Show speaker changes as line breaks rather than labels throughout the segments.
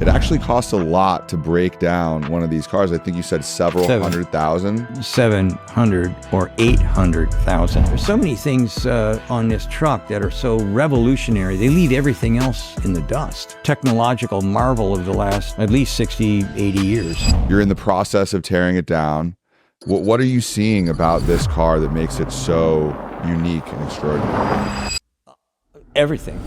It actually costs a lot to break down one of these cars. I think you said several hundred thousand.
700 or 800,000. There's so many things on this truck that are so revolutionary. They leave everything else in the dust. Technological marvel of the last at least 60, 80 years.
You're in the process of tearing it down. What are you seeing about this car that makes it so unique and extraordinary?
Everything.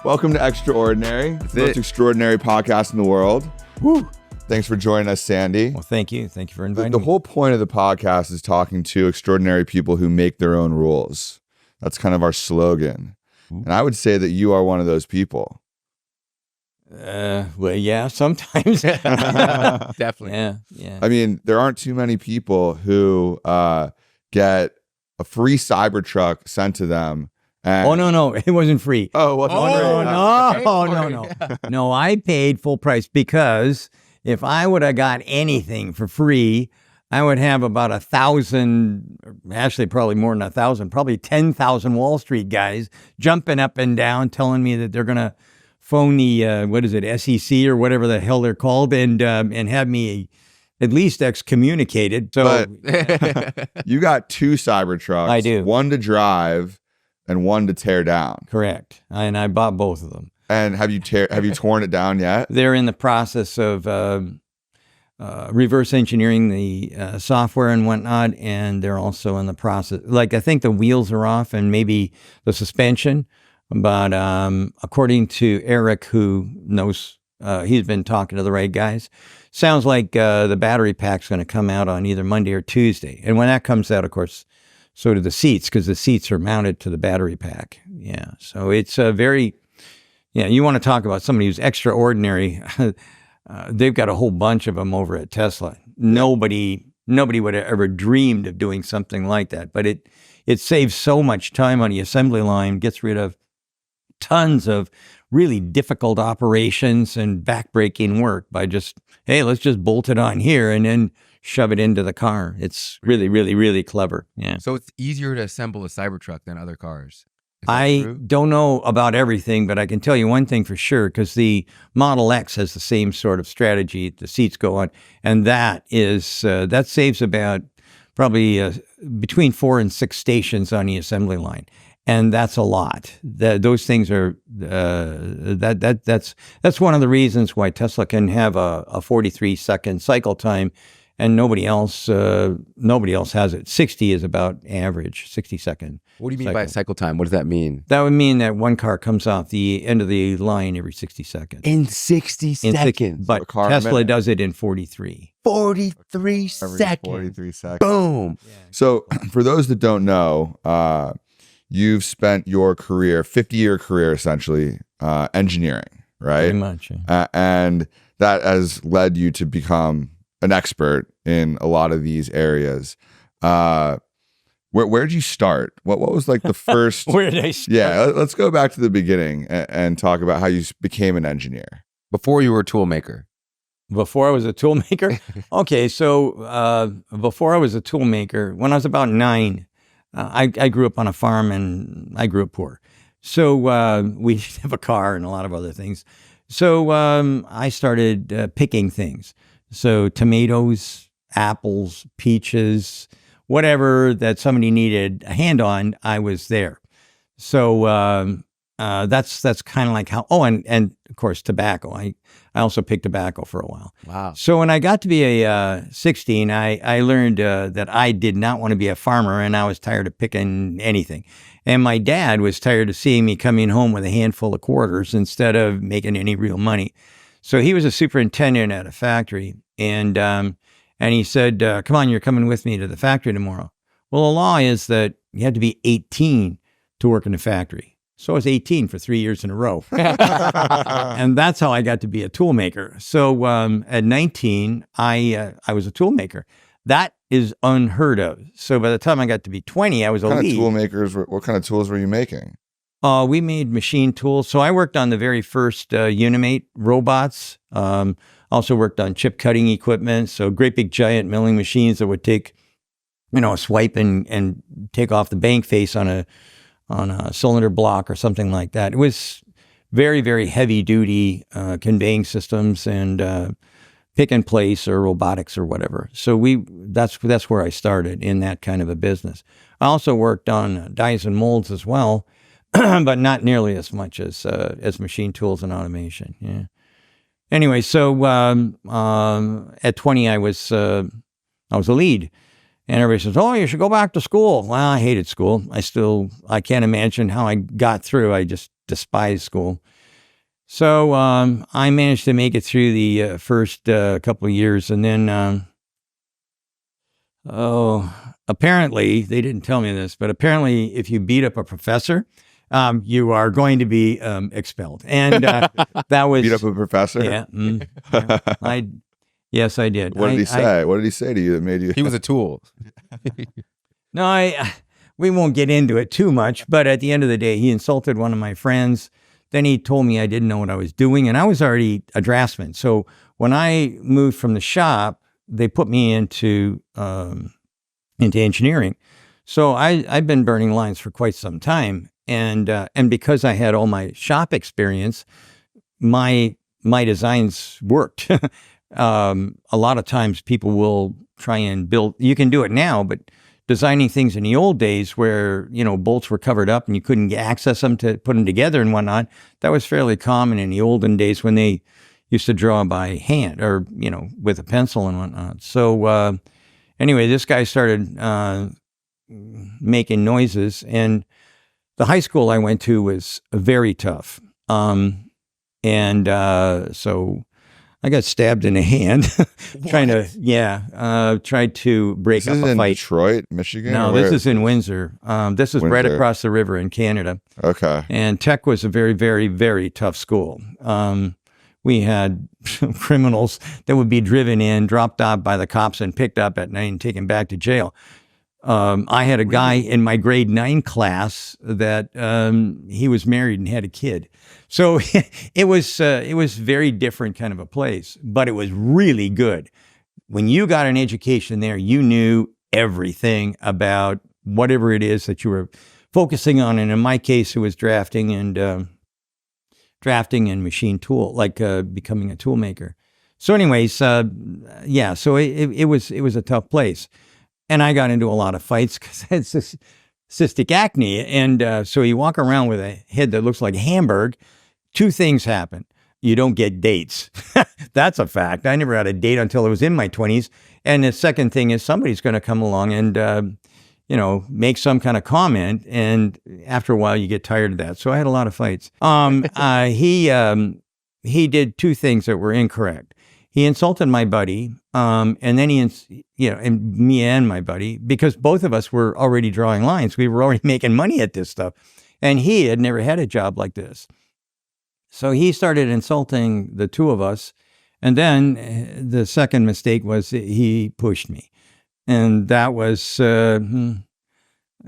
Welcome to Extraordinary, the most extraordinary podcast in the world.
Woo!
Thanks for joining us, Sandy.
Well, thank you. Thank you for inviting me.
The whole point of the podcast is talking to extraordinary people who make their own rules. That's kind of our slogan. And I would say that you are one of those people.
Well, yeah, sometimes.
Definitely.
Yeah.
I mean, there aren't too many people who get a free Cybertruck sent to them.
Oh, no, it wasn't free.
Oh, it wasn't
No. No, I paid full price because if I would have got anything for free, I would have about 1,000, actually probably more than 1,000, probably 10,000 Wall Street guys jumping up and down telling me that they're going to phone the, SEC or whatever the hell they're called and have me at least excommunicated. So
But you got two Cybertrucks.
I do.
One to drive and one to tear down.
Correct. And I bought both of them.
And have you torn it down yet?
They're in the process of reverse engineering the software and whatnot, and they're also in the process. Like, I think the wheels are off and maybe the suspension, but according to Eric, who knows, he's been talking to the right guys, sounds like the battery pack's going to come out on either Monday or Tuesday. And when that comes out, of course, so do the seats, because the seats are mounted to the battery pack. Yeah, so it's you want to talk about somebody who's extraordinary. They've got a whole bunch of them over at Tesla. Nobody would have ever dreamed of doing something like that. But it saves so much time on the assembly line, gets rid of tons of really difficult operations and backbreaking work by just, hey, let's just bolt it on here and then shove it into the car. It's really, really, really clever. Yeah.
So it's easier to assemble a Cybertruck than other cars.
I don't know about everything, but I can tell you one thing for sure, because the Model X has the same sort of strategy. The seats go on, and that saves about probably between 4 and 6 stations on the assembly line, and that's a lot. Those things are that's one of the reasons why Tesla can have a 43-second cycle time. And nobody else has it. 60 is about average, 60-second.
What do you mean by cycle time? What does that mean?
That would mean that one car comes off the end of the line every 60 seconds.
In 60 seconds.
But Tesla does it in 43.
43 seconds.
43 seconds.
Boom.
Yeah.
So for those that don't know, you've spent your career, 50-year career essentially, engineering, right?
Pretty much. Yeah.
And that has led you to become an expert in a lot of these areas. Where'd you start? What was like the first?
Where did I start?
Yeah, let's go back to the beginning and talk about how you became an engineer.
Before you were a tool maker.
Before I was a tool maker? Okay, so before I was a tool maker, when I was about 9, I grew up on a farm and I grew up poor. So we didn't have a car and a lot of other things. So I started picking things. So tomatoes, apples, peaches, whatever that somebody needed a hand on, I was there. So that's kind of like how. Oh, and of course tobacco. I also picked tobacco for a while.
Wow.
So when I got to be 16, I learned that I did not want to be a farmer, and I was tired of picking anything. And my dad was tired of seeing me coming home with a handful of quarters instead of making any real money. So he was a superintendent at a factory, and he said, come on, you're coming with me to the factory tomorrow. Well, the law is that you had to be 18 to work in the factory. So I was 18 for 3 years in a row. And that's how I got to be a tool maker. So at 19, I was a tool maker. That is unheard of. So by the time I got to be 20, I was a lead.
What kind of tools were you making?
We made machine tools. So I worked on the very first Unimate robots. Also worked on chip cutting equipment. So great big giant milling machines that would take, a swipe and take off the bank face on a cylinder block or something like that. It was very, very heavy duty conveying systems and pick and place or robotics or whatever. So that's where I started in that kind of a business. I also worked on dies and molds as well, but not nearly as much as machine tools and automation. Yeah. Anyway, so at 20, I was a lead, and everybody says, "Oh, you should go back to school." Well, I hated school. I can't imagine how I got through. I just despised school. So I managed to make it through the first couple of years, and then apparently they didn't tell me this, but apparently if you beat up a professor, you are going to be expelled. And that was
beat up a professor.
Yeah, yes, I did.
What did he say? What did he say to you that made you?
He was a tool.
No, we won't get into it too much. But at the end of the day, he insulted one of my friends. Then he told me I didn't know what I was doing, and I was already a draftsman. So when I moved from the shop, they put me into engineering. So I've been burning lines for quite some time. And because I had all my shop experience, my designs worked. A lot of times people will try and build, you can do it now, but designing things in the old days where, bolts were covered up and you couldn't access them to put them together and whatnot, that was fairly common in the olden days when they used to draw by hand or, with a pencil and whatnot. So anyway, this guy started making noises, and the high school I went to was very tough. So I got stabbed in the hand tried to break up a fight.
This is in Detroit, Michigan?
No, this is in Windsor. This is right across the river in Canada.
Okay.
And Tech was a very, very, very tough school. We had criminals that would be driven in, dropped off by the cops and picked up at night and taken back to jail. I had a guy in my grade 9 class that he was married and had a kid. So it was very different kind of a place, but it was really good. When you got an education there, you knew everything about whatever it is that you were focusing on. And in my case, it was drafting and machine tool, like becoming a tool maker. So anyways, so it was a tough place. And I got into a lot of fights because I had cystic acne. And so you walk around with a head that looks like a Hamburg. 2 things happen. You don't get dates. That's a fact. I never had a date until I was in my 20s. And the second thing is somebody's going to come along and, make some kind of comment. And after a while, you get tired of that. So I had a lot of fights. He did 2 things that were incorrect. He insulted my buddy, and then and me and my buddy, because both of us were already drawing lines. We were already making money at this stuff, and he had never had a job like this. So he started insulting the 2 of us, and then the second mistake was he pushed me, and that was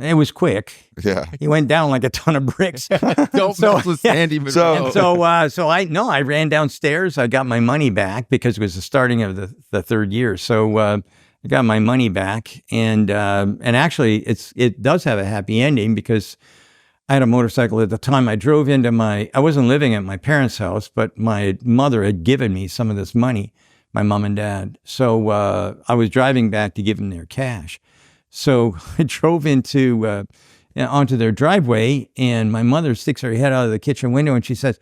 it was quick.
Yeah,
he went down like a ton of bricks.
Don't mess with Sandy Munro.
I ran downstairs. I got my money back because it was the starting of the 3rd year. So I got my money back, and actually it does have a happy ending because I had a motorcycle at the time. I drove into I wasn't living at my parents' house, but my mother had given me some of this money, my mom and dad. So I was driving back to give them their cash. So I drove onto their driveway, and my mother sticks her head out of the kitchen window and she says,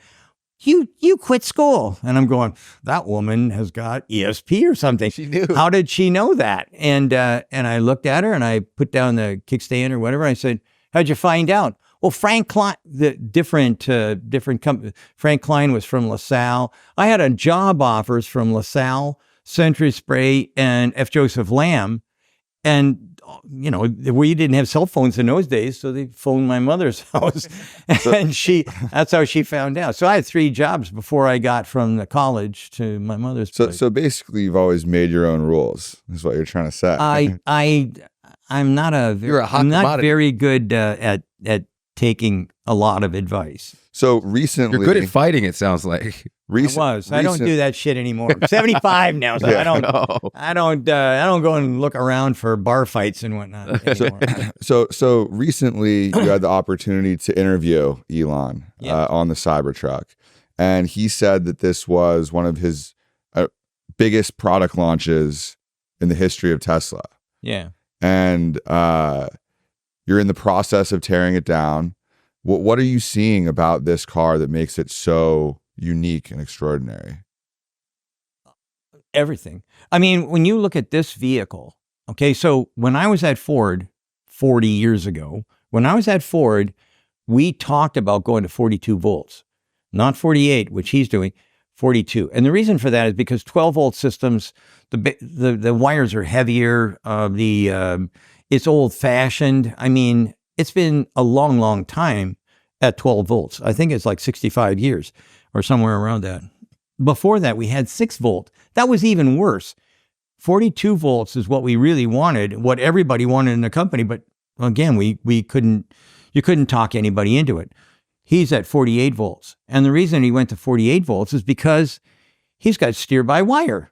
you quit school. And I'm going, that woman has got ESP or something.
She knew.
How did she know that? And I looked at her and I put down the kickstand or whatever. I said, how'd you find out? Well, Frank Klein, Frank Klein was from LaSalle. I had a job offers from LaSalle, Century Spray, and F. Joseph Lamb. And, we didn't have cell phones in those days, so they phoned my mother's house. And that's how she found out. So I had 3 jobs before I got from the college to my mother's place.
So basically you've always made your own rules, is what you're trying to say.
I'm not very good at taking a lot of advice.
So recently,
You're good at fighting, it sounds like.
I don't do that shit anymore. I'm 75 now, so I don't go and look around for bar fights and whatnot anymore.
So recently, you had the opportunity to interview Elon on the Cybertruck, and he said that this was one of his biggest product launches in the history of Tesla.
Yeah,
and you're in the process of tearing it down. What are you seeing about this car that makes it so unique and extraordinary?
Everything. I mean, when you look at this vehicle, okay, so when I was at Ford 40 years ago, we talked about going to 42 volts, not 48, which he's doing, 42. And the reason for that is because 12-volt systems, the wires are heavier, it's old-fashioned. I mean, it's been a long, long time at 12 volts. I think it's like 65 years or somewhere around that. Before that, we had 6-volt. That was even worse. 42 volts is what we really wanted, what everybody wanted in the company. But again, you couldn't talk anybody into it. He's at 48 volts. And the reason he went to 48 volts is because he's got steer-by-wire.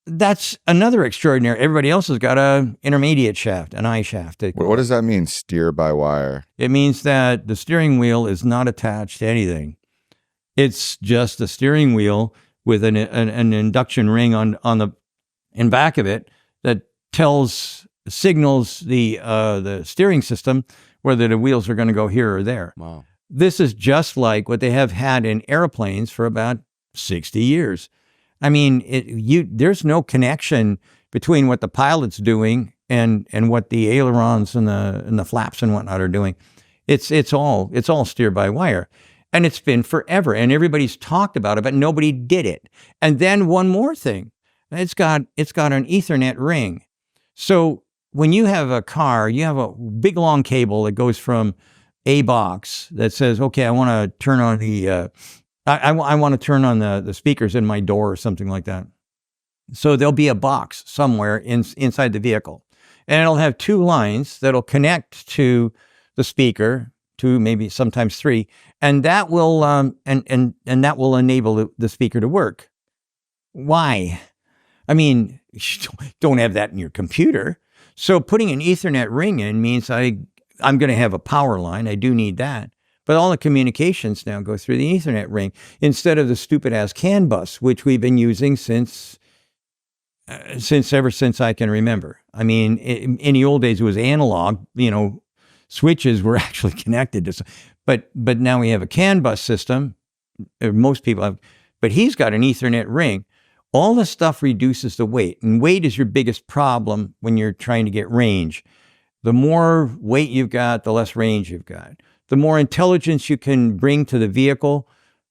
That's another extraordinary. Everybody else has got an intermediate shaft, an I shaft.
What does that mean, steer-by-wire?
It means that the steering wheel is not attached to anything. It's just a steering wheel with an induction ring on the in back of it that signals the steering system whether the wheels are going to go here or there.
Wow.
This is just like what they have had in airplanes for about 60 years. I mean, there's no connection between what the pilot's doing and what the ailerons and the flaps and whatnot are doing. It's all steer-by-wire. And it's been forever, and everybody's talked about it, but nobody did it. And then one more thing, it's got an Ethernet ring. So when you have a car, you have a big long cable that goes from a box that says, okay, I want to turn on I want to turn on the speakers in my door or something like that. So there'll be a box somewhere inside the vehicle, and it'll have 2 lines that'll connect to the speaker, 2, maybe sometimes 3, and that will and that will enable the speaker to work. Why? I mean, you don't have that in your computer. So putting an Ethernet ring in means I'm going to have a power line. I do need that. But all the communications now go through the Ethernet ring instead of the stupid-ass CAN bus, which we've been using ever since I can remember. I mean, in the old days, it was analog. Switches were actually connected to. But now we have a CAN bus system. Most people have. But he's got an Ethernet ring. All the stuff reduces the weight, and weight is your biggest problem when you're trying to get range. The more weight you've got, the less range you've got. The more intelligence you can bring to the vehicle,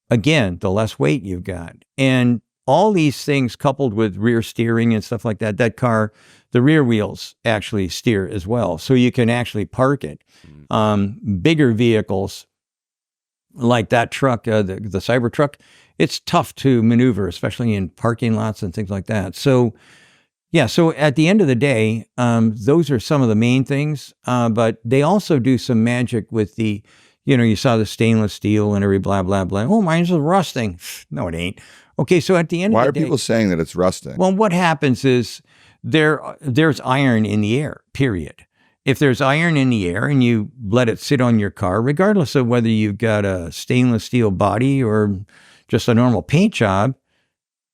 again, the less weight you've got. And all these things coupled with rear steering and stuff like that car, the rear wheels actually steer as well. So you can actually park it. Bigger vehicles like that truck, the Cybertruck, it's tough to maneuver, especially in parking lots and things like that. So yeah, so at the end of the day, those are some of the main things, but they also do some magic with you saw the stainless steel and every blah, blah, blah. Oh, mine's rusting. No, it ain't. Okay, so at the end of the day.
Why are people saying that it's rusting?
Well, what happens is there's iron in the air, period. If there's iron in the air and you let it sit on your car, regardless of whether you've got a stainless steel body or just a normal paint job,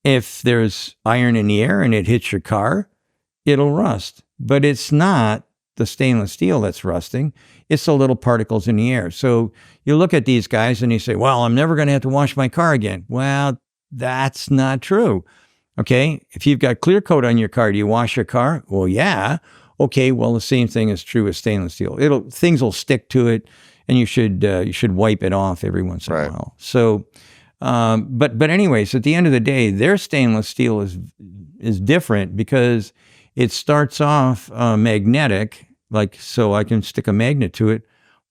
if there's iron in the air and it hits your car, it'll rust. But it's not the stainless steel that's rusting. It's the little particles in the air. So you look at these guys and you say, well, I'm never going to have to wash my car again. Well, that's not true. Okay. If you've got clear coat on your car, do you wash your car? Well, yeah. Okay. Well, the same thing is true with stainless steel. Things will stick to it, and you should wipe it off every once in a while. So, but anyways, at the end of the day, their stainless steel is different because it starts off magnetic, so I can stick a magnet to it.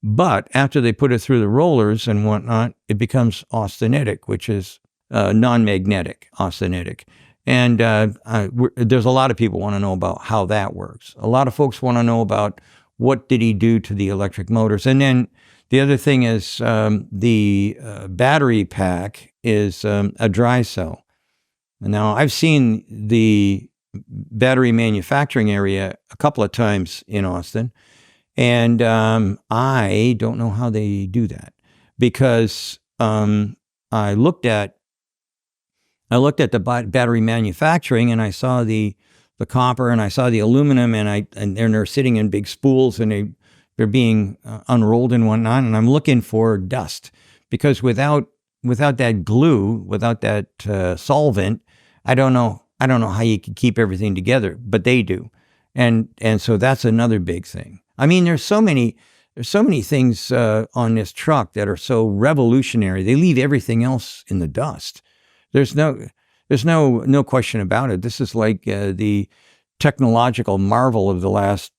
But after they put it through the rollers and whatnot, it becomes austenitic, which is non-magnetic austenitic. And there's a lot of people want to know about how that works. A lot of folks want to know about what did he do to the electric motors. And then The other thing is the battery pack is a dry cell. Now, I've seen the battery manufacturing area a couple of times in Austin, and I don't know how they do that, because I looked at the battery manufacturing, and I saw the copper, and I saw the aluminum, and they're sitting in big spools, and they're being unrolled and whatnot. And I'm looking for dust, because without that glue, without that solvent, I don't know how you can keep everything together, but they do, and so that's another big thing. I mean, there's so many things on this truck that are so revolutionary. They leave everything else in the dust. There's no question about it. This is like the technological marvel of the last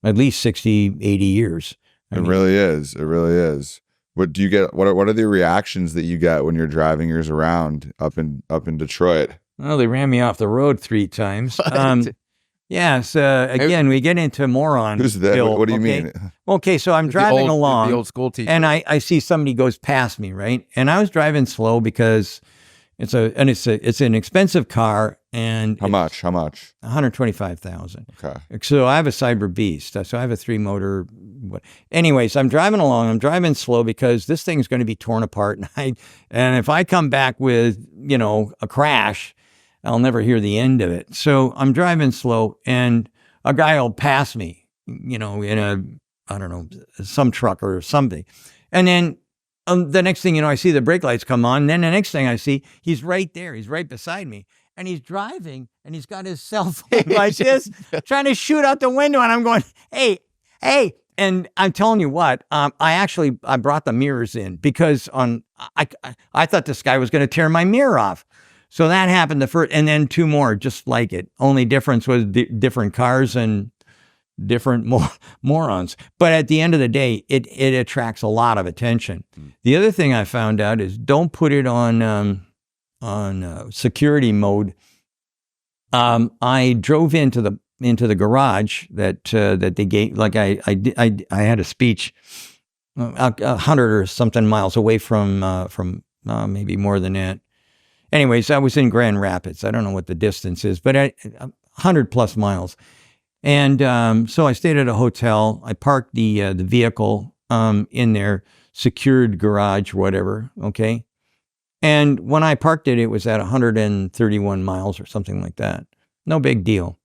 at least 60, 80 years.
It really is. It really is. What do you get? What are the reactions that you get when you're driving yours around up in Detroit?
Well, they ran me off the road 3 times. Yes. Again, we get into moron.
Who's that?
Bill,
what do you mean?
Okay, so I'm driving along.
The old school teacher.
And I see somebody goes past me, right? And I was driving slow because it's an expensive car. And
how much?
$125,000.
Okay. So
I have a Cyber Beast. So I have a 3-motor. Anyways, I'm driving along. I'm driving slow because this thing's going to be torn apart. And if I come back with, a crash, I'll never hear the end of it. So I'm driving slow, and a guy will pass me, in some truck or something. And then the next thing you know, I see the brake lights come on. And then the next thing I see, he's right there. He's right beside me. And he's driving, and he's got his cell phone like this, trying to shoot out the window. And I'm going, hey. And I'm telling you what, I brought the mirrors in because I thought this guy was going to tear my mirror off. So that happened the first, and then 2 more just like it. Only difference was different cars and different morons. But at the end of the day, it attracts a lot of attention. The other thing I found out is don't put it on security mode. I drove into the garage that they gave. Like I had a speech 100 or something miles away from maybe more than that. Anyways, I was in Grand Rapids. I don't know what the distance is, but 100 plus miles. And so I stayed at a hotel. I parked the vehicle in their secured garage, whatever. Okay. And when I parked it, it was at 131 miles or something like that. No big deal.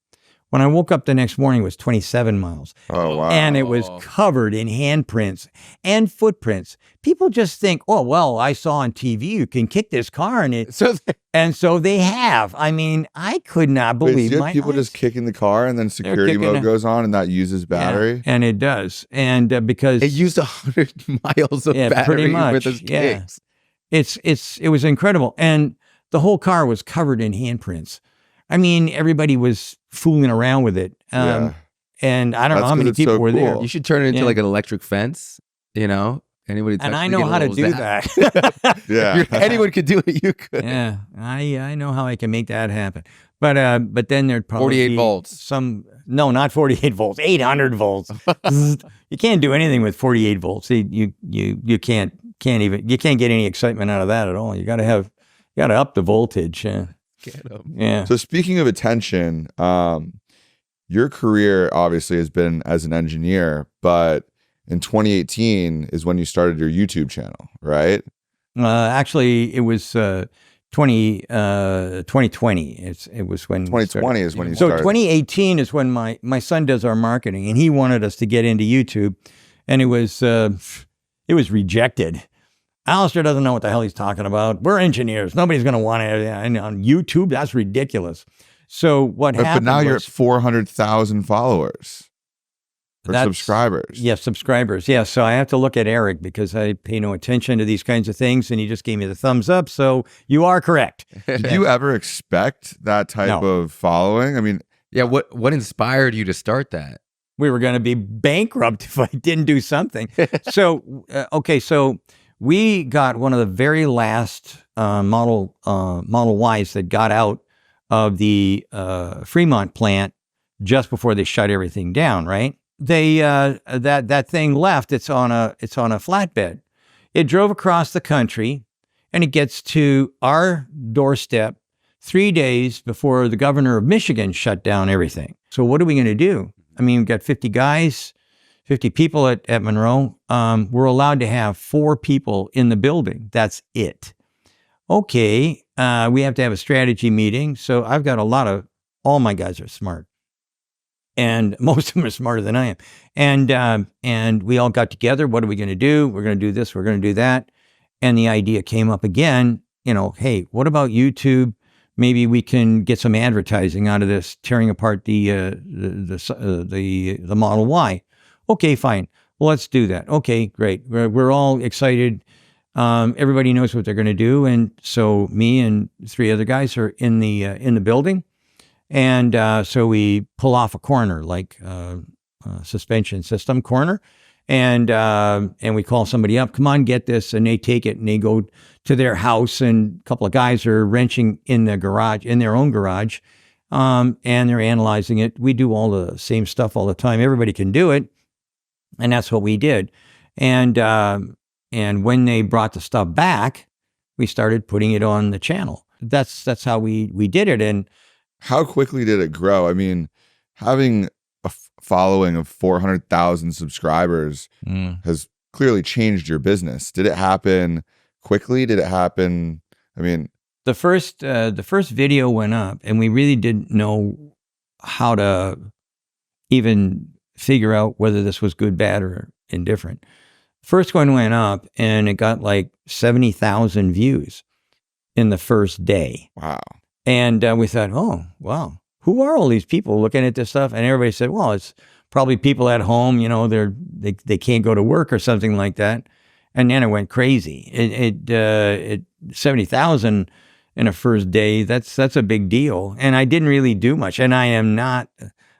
When I woke up the next morning, it was 27 miles.
Oh, wow.
And it was covered in handprints and footprints. People just think, oh, well, I saw on TV you can kick this car. And so they have. I mean, I could not believe my
people
eyes.
just kicking the car, and then security mode goes on, and that uses battery?
Yeah, and it does. And because
it used 100 miles of battery
pretty much.
with those kicks.
It was incredible. And the whole car was covered in handprints. I mean, everybody was fooling around with it. And I don't know how many people were there.
You should turn it into like an electric fence, Anybody
and I know how to do that.
Yeah.
Anyone could do it. You could.
Yeah. I know how I can make that happen. But then there'd probably
48
be
volts.
No, not 48 volts, 800 volts. You can't do anything with 48 volts. You can't get any excitement out of that at all. You got to up the voltage. Yeah.
So speaking of attention, your career obviously has been as an engineer, but in 2018 is when you started your YouTube channel, right?
Actually, it was 2020. It was when
2020 is when you started.
So 2018 is when my son does our marketing, and he wanted us to get into YouTube, and it was rejected. Alistair doesn't know what the hell he's talking about. We're engineers. Nobody's going to want it on YouTube. That's ridiculous. So what happened?
But now you're at 400,000 followers. Or subscribers.
Yes, subscribers. Yeah, so I have to look at Eric because I pay no attention to these kinds of things, and he just gave me the thumbs up. So you are correct.
Did you ever expect that type of following? I mean,
yeah. What inspired you to start that?
We were going to be bankrupt if I didn't do something. So so we got one of the very last Model Ys that got out of the Fremont plant just before they shut everything down, right? that thing left. It's on a flatbed. It drove across the country, and it gets to our doorstep 3 days before the governor of Michigan shut down everything. So what are we going to do? I mean, we've got 50 guys, 50 people at Munro. We're allowed to have 4 people in the building. That's it. Okay, we have to have a strategy meeting. So I've got all my guys are smart. And most of them are smarter than I am. And we all got together. What are we going to do? We're going to do this. We're going to do that. And the idea came up again, hey, what about YouTube? Maybe we can get some advertising out of this, tearing apart the Model Y. Okay, fine. Well, let's do that. Okay, great. We're all excited. Everybody knows what they're going to do. And so me and 3 other guys are in the building. And so we pull off a corner, like a suspension system corner, and we call somebody up, come on, get this, and they take it and they go to their house, and a couple of guys are wrenching in their own garage, and they're analyzing it. We do all the same stuff all the time. Everybody can do it, and that's what we did. And when they brought the stuff back, we started putting it on the channel. That's how we did it. And
how quickly did it grow? I mean, having a following of 400,000 subscribers has clearly changed your business. Did it happen quickly? Did it happen? I mean,
the first video went up, and we really didn't know how to even figure out whether this was good, bad, or indifferent. First one went up, and it got like 70,000 views in the first day.
Wow.
And we thought, oh, wow, who are all these people looking at this stuff? And everybody said, well, it's probably people at home, they can't go to work or something like that. And then it went crazy. It 70,000 in a first day, that's a big deal. And I didn't really do much. And I am not,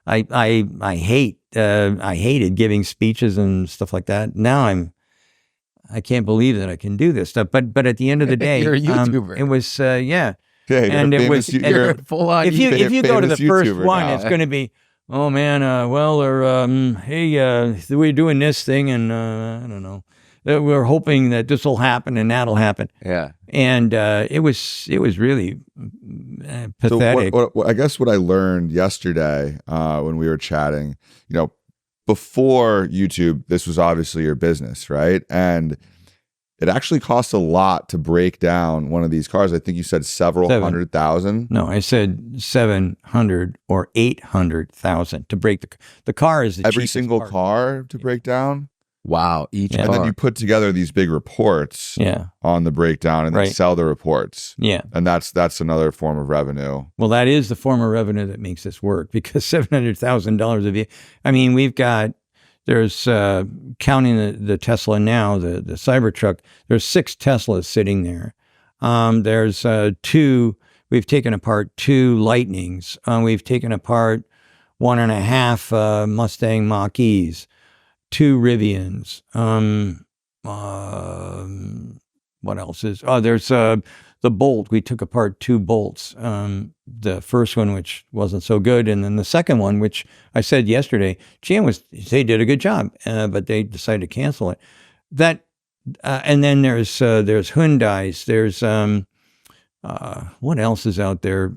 I hated giving speeches and stuff like that. Now I can't believe that I can do this stuff. But at the end of the day,
you're a YouTuber.
It was, yeah.
Yeah,
and it was
full on.
If you go to the first one,
now.
It's going to be, oh man, hey, we're doing this thing, and I don't know, we're hoping that this will happen and that'll happen.
Yeah,
and it was really pathetic.
So I guess what I learned yesterday when we were chatting, before YouTube, this was obviously your business, right? And it actually costs a lot to break down one of these cars. I think you said several 100,000.
No, I said 700 or 800,000 to break the car is the
every single car to break down.
Wow, each car.
And then you put together these big reports on the breakdown and then sell the reports.
Yeah.
And that's another form of revenue.
Well, that is the form of revenue that makes this work, because $700,000 of it. I mean, there's counting the Tesla now, the Cybertruck, there's 6 Teslas sitting there. There's 2, we've taken apart 2 Lightnings. We've taken apart 1.5 Mustang Mach-E's, 2 Rivians. What else is, there's the Bolt. We took apart 2 Bolts. The first one, which wasn't so good, and then the second one, which I said yesterday, they did a good job, but they decided to cancel it. And then there's Hyundai's. There's what else is out there?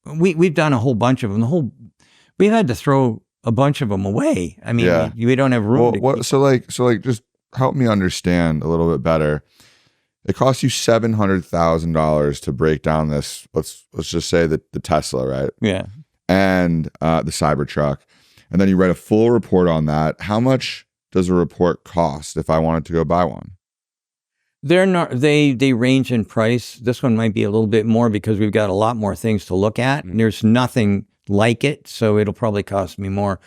We've done a whole bunch of them. We've had to throw a bunch of them away. I mean, we don't have room.
So just help me understand a little bit better. It costs you $700,000 to break down this. Let's just say the Tesla, right?
Yeah.
And the Cybertruck, and then you write a full report on that. How much does a report cost if I wanted to go buy one?
They're not. They range in price. This one might be a little bit more because we've got a lot more things to look at. And there's nothing like it, so it'll probably cost me more.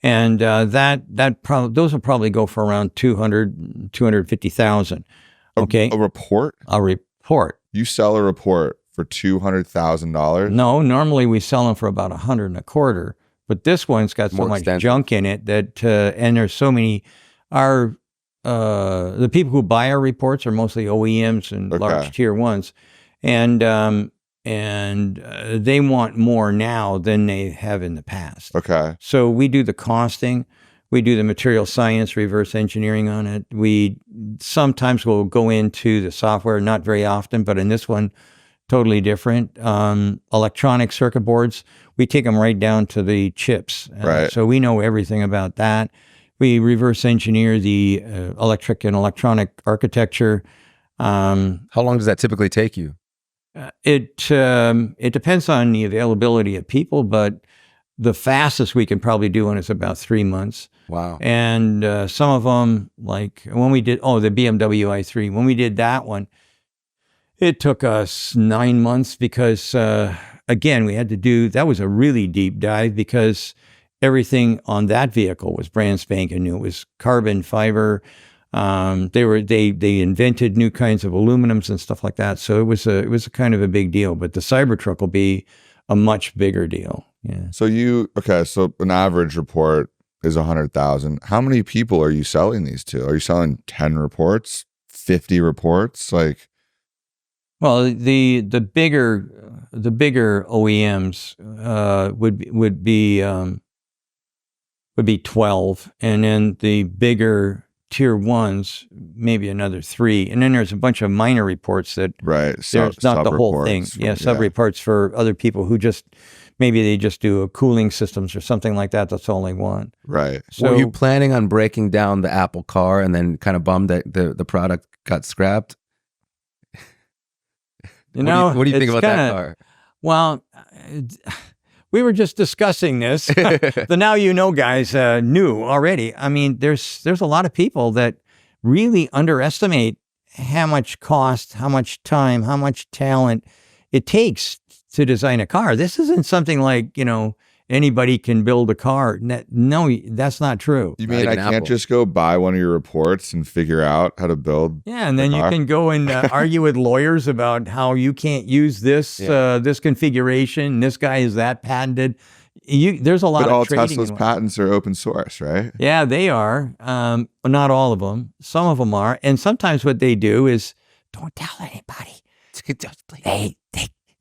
And those will probably go for around $250,000. Okay.
A report?
A report.
You sell a report for $200,000?
No, normally we sell them for about $125,000, but this one's got so much junk in it that, and there's so many, the people who buy our reports are mostly OEMs and large tier ones. And they want more now than they have in the past.
Okay.
So we do the costing. We do the material science, reverse engineering on it. We sometimes will go into the software, not very often, but in this one, totally different. Electronic circuit boards, we take them right down to the chips.
Right.
So we know everything about that. We reverse engineer the electric and electronic architecture.
How long does that typically take you?
It depends on the availability of people, but the fastest we can probably do one is about 3 months.
Wow.
And some of them, like when we did, the BMW i3, when we did that one, it took us 9 months because, again, we had to do, that was a really deep dive because everything on that vehicle was brand spanking new. It was carbon fiber. They invented new kinds of aluminums and stuff like that. So it was a kind of a big deal, but the Cybertruck will be a much bigger deal. Yeah.
So so an average report is 100,000. How many people are you selling these to? Are you selling 10 reports, 50 reports? Like,
well, the bigger OEMs would be 12, and then the bigger tier ones, maybe another 3. And then there's a bunch of minor reports that there's not the whole thing. Sub reports for other people who maybe they just do cooling systems or something like that. That's all they want.
Right.
So were you planning on breaking down the Apple car and then kind of bummed that the product got scrapped? What do you think about that car?
Well, we were just discussing this. The Now You Know guys knew already. I mean, there's a lot of people that really underestimate how much cost, how much time, how much talent it takes to design a car. This isn't something like, anybody can build a car. No, that's not true.
You mean I can't just go buy one of your reports and figure out how to build?
Yeah, and then you can go and argue with lawyers about how you can't use this this configuration. This guy is that patented. There's a lot of trading.
But all Tesla's patents are open source, right?
Yeah, they are. Not all of them. Some of them are. And sometimes what they do is don't tell anybody.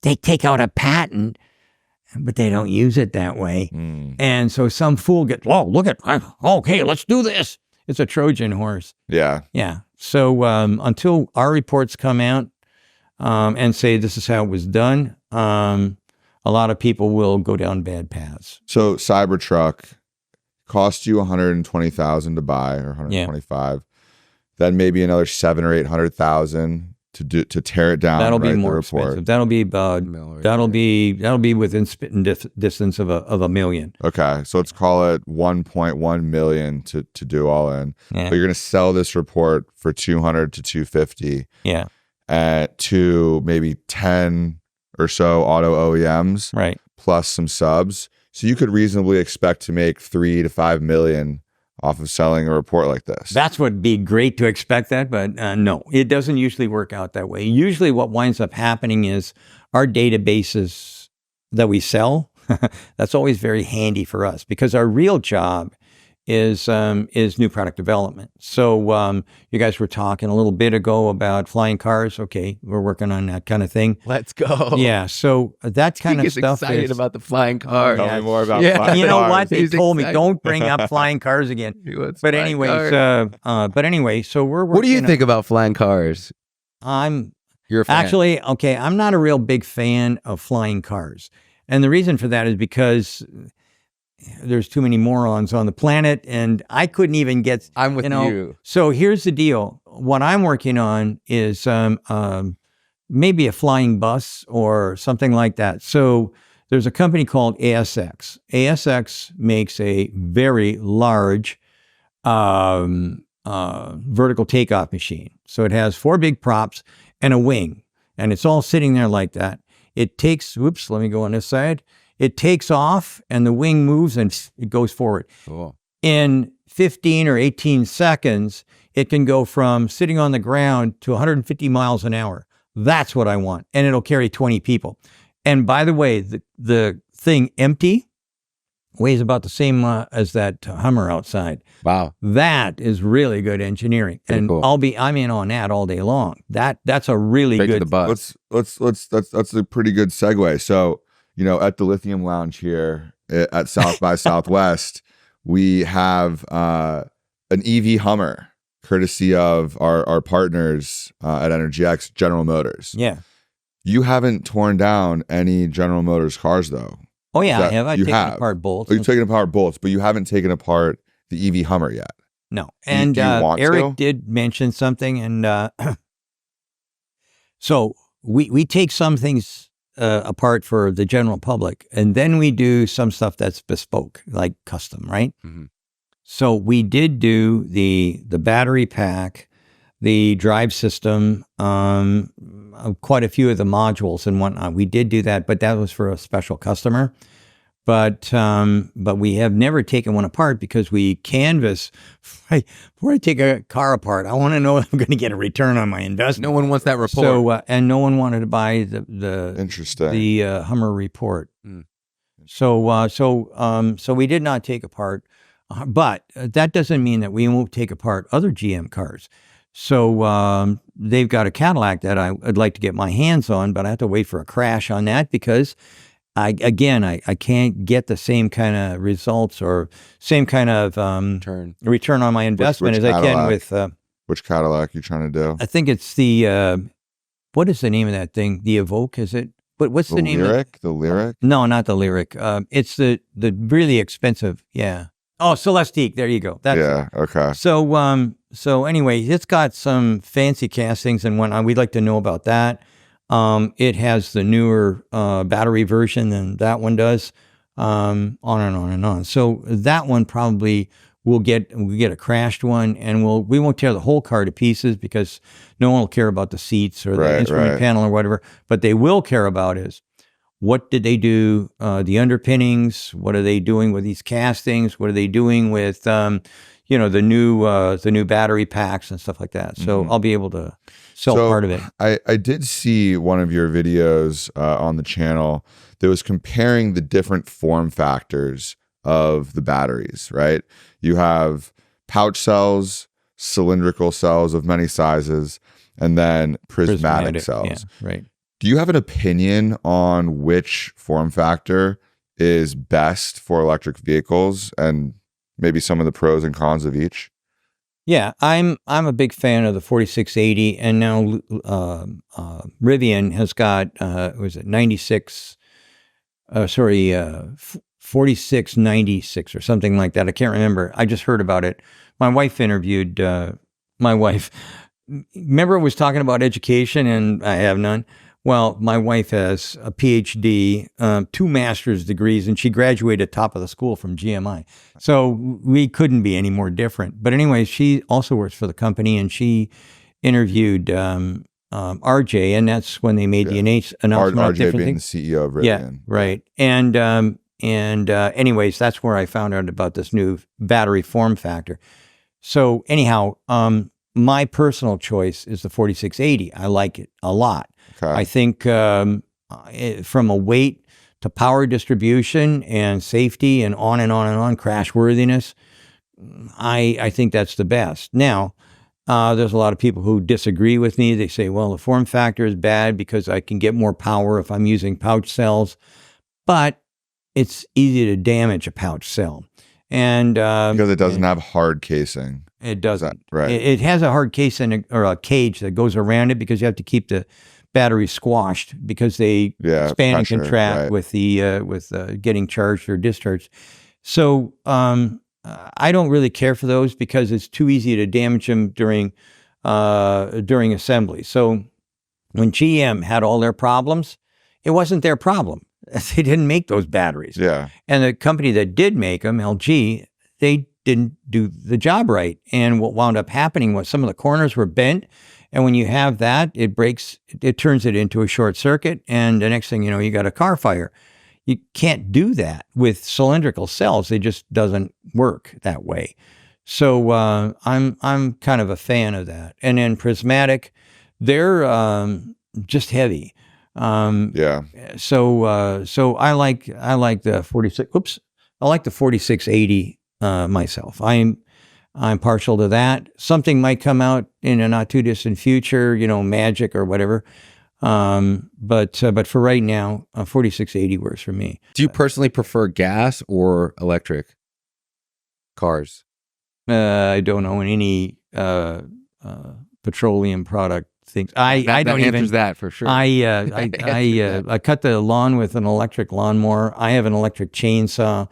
They take out a patent, but they don't use it that way. And so some fool okay, let's do this. It's a Trojan horse.
Yeah.
Yeah. So until our reports come out and say this is how it was done, a lot of people will go down bad paths.
So Cybertruck cost you $120,000 to buy, or $125,000. Then maybe another $700,000 or $800,000 to tear it down.
That'll be more expensive. That'll be within spitting distance of $1 million.
Okay, so let's call it 1.1 million to do all in.
Yeah.
But you're going to sell this report for 200 to 250.
Yeah.
To maybe 10 or so auto OEMs,
right?
Plus some subs. So you could reasonably expect to make 3 to 5 million off of selling a report like this.
That's what'd be great to expect that, but no, it doesn't usually work out that way. Usually what winds up happening is our databases that we sell, that's always very handy for us because our real job is new product development. So you guys were talking a little bit ago about flying cars. Okay, we're working on that kind of thing.
Let's go.
Yeah, so that kind of stuff.
Excited about the flying cars.
Tell me more about flying cars.
You know what? They told me don't bring up flying cars again. But anyway, so we're working.
What do you think about flying cars?
You're a fan. Actually, okay, I'm not a real big fan of flying cars, and the reason for that is because there's too many morons on the planet, and I couldn't even get.
I'm with you.
So here's the deal. What I'm working on is maybe a flying bus or something like that. So there's a company called ASX. ASX makes a very large vertical takeoff machine. So it has 4 big props and a wing, and it's all sitting there like that. It takes. Whoops. Let me go on this side. It takes off and the wing moves and it goes forward.
Cool.
In 15 or 18 seconds, it can go from sitting on the ground to 150 miles an hour. That's what I want. And it'll carry 20 people. And by the way, the thing empty weighs about the same as that Hummer outside.
Wow.
That is really good engineering.
Pretty
and
cool.
I'm in on that all day long. That's a really
Straight
good.
to the bus.
That's a pretty good segue. So, at the Lithium Lounge here at South by Southwest, we have an EV Hummer, courtesy of our partners at EnergyX, General Motors.
Yeah.
You haven't torn down any General Motors cars, though.
Oh, yeah, I have. I've taken apart bolts.
Oh, you've taken apart bolts, but you haven't taken apart the EV Hummer yet.
No. And
do you want
Eric
to?
did mention something, and so we take some things apart for the general public, and then we do some stuff that's bespoke, like custom, right?
Mm-hmm.
So we did do the battery pack, the drive system, quite a few of the modules and whatnot. We did do that, but that was for a special customer. But we have never taken one apart because we canvass. Before I take a car apart, I want to know if I'm going to get a return on my investment.
No one wants that report.
So and no one wanted to buy the Hummer report.
Mm.
So we did not take apart. But that doesn't mean that we won't take apart other GM cars. So they've got a Cadillac that I'd like to get my hands on, but I have to wait for a crash on that because I can't get the same kind of results or same kind of return on my investment as I can with
which Cadillac you trying to do?
I think it's the what is the name of that thing? The Evoque, is it? But what's the name?
The Lyric?
No, not the Lyric. It's the really expensive. Yeah. Oh, Celestique. There you go.
Okay.
So anyway, it's got some fancy castings and whatnot. We'd like to know about that. It has the newer battery version than that one does. On and on and on. So that one probably we'll get a crashed one, and we won't tear the whole car to pieces because no one will care about the seats or the instrument panel or whatever. But they will care about is what did they do? The underpinnings. What are they doing with these castings? What are they doing with the new battery packs and stuff like that? So I'll be able to sell part of it.
I did see one of your videos on the channel that was comparing the different form factors of the batteries. Right, you have pouch cells, cylindrical cells of many sizes, and then prismatic cells.
Yeah, right.
Do you have an opinion on which form factor is best for electric vehicles and maybe some of the pros and cons of each?
Yeah, I'm a big fan of the 4680, and now Rivian has got 4696 or something like that. I can't remember. I just heard about it. My wife interviewed my wife. Remember, I was talking about education, and I have none. Well, my wife has a PhD, 2 master's degrees, and she graduated top of the school from GMI. So we couldn't be any more different. But anyway, she also works for the company, and she interviewed RJ, and that's when they made the announcement.
RJ being the CEO of Rivian.
Yeah, right. And anyways, that's where I found out about this new battery form factor. So anyhow, my personal choice is the 4680. I like it a lot. Okay. I think from a weight to power distribution and safety and on and on and on, crash worthiness, I think that's the best. Now, there's a lot of people who disagree with me. They say, well, the form factor is bad because I can get more power if I'm using pouch cells, but it's easy to damage a pouch cell. And
because it doesn't have hard casing.
It doesn't.
Right.
It has a hard casing or a cage that goes around it because you have to keep the battery squashed because they expand and contract with the getting charged or discharged. So I don't really care for those because it's too easy to damage them during assembly. So when GM had all their problems, it wasn't their problem. They didn't make those batteries.
Yeah.
And the company that did make them, LG, they didn't do the job right. And what wound up happening was some of the corners were bent. And when you have that, it turns it into a short circuit. And the next thing you know, you got a car fire. You can't do that with cylindrical cells. It just doesn't work that way. So I'm kind of a fan of that. And then prismatic, they're just heavy. So I like the 46. Oops, I like the 4680 myself. I'm partial to that. Something might come out in a not too distant future, Magic or whatever. But for right now, 4680 works for me.
Do you personally prefer gas or electric? cars?
I don't own any petroleum product things. I don't even
answers that for sure.
I cut the lawn with an electric lawnmower. I have an electric chainsaw.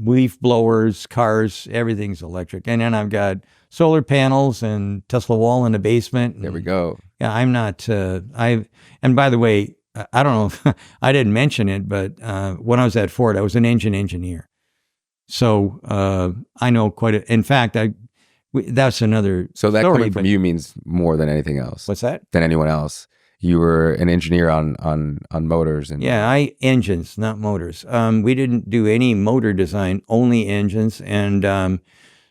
Leaf blowers, cars, everything's electric. And then I've got solar panels and Tesla wall in the basement.
There we go.
Yeah, I'm not. And by the way, I don't know if I didn't mention it, but when I was at Ford, I was an engine engineer. So I know quite a. In fact, that's another.
So that
story,
coming from you means more than anything else.
What's that?
Than anyone else. You were an engineer on motors and
engines, not motors. We didn't do any motor design, only engines. And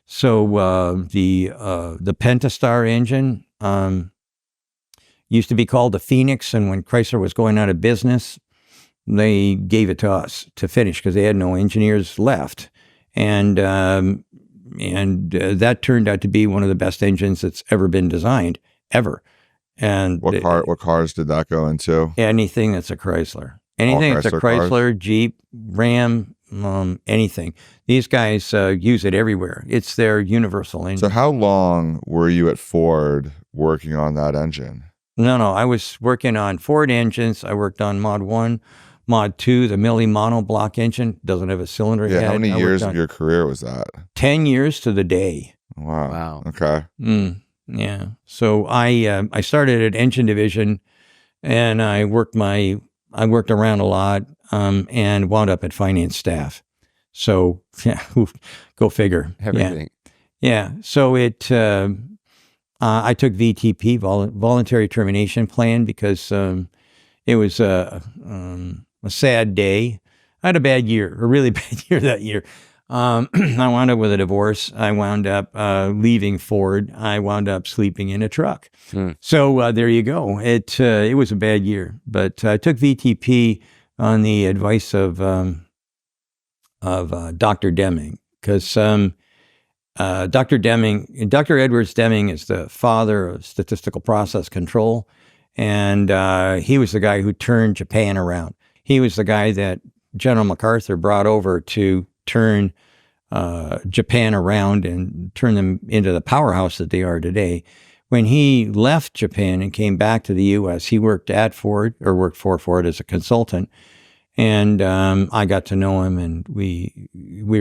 so the Pentastar engine used to be called the Phoenix, and when Chrysler was going out of business, they gave it to us to finish because they had no engineers left. And that turned out to be one of the best engines that's ever been designed, ever. And
what cars did that go into?
Anything that's a Chrysler. Anything that's a Chrysler,
cars?
Jeep, Ram, anything. These guys use it everywhere. It's their universal engine.
So how long were you at Ford working on that engine?
No, I was working on Ford engines. I worked on Mod 1, Mod 2, the Millie monoblock engine. Doesn't have a cylinder head.
How many years of your career was that?
10 years to the day.
Wow. Okay.
Yeah. So I started at engine division, and I worked around a lot, and wound up at finance staff. So yeah, go figure.
Everything.
Yeah. So I took VTP, voluntary termination plan, because it was a sad day. I had a bad year, a really bad year that year. I wound up with a divorce. I wound up leaving Ford. I wound up sleeping in a truck. So there you go. It was a bad year, but I took VTP on the advice of Dr. Deming, because Dr. Edwards Deming is the father of statistical process control, and he was the guy who turned Japan around. He was the guy that General MacArthur brought over to turn Japan around and turn them into the powerhouse that they are today. When he left Japan and came back to the U.S., he worked for Ford as a consultant. And I got to know him, and we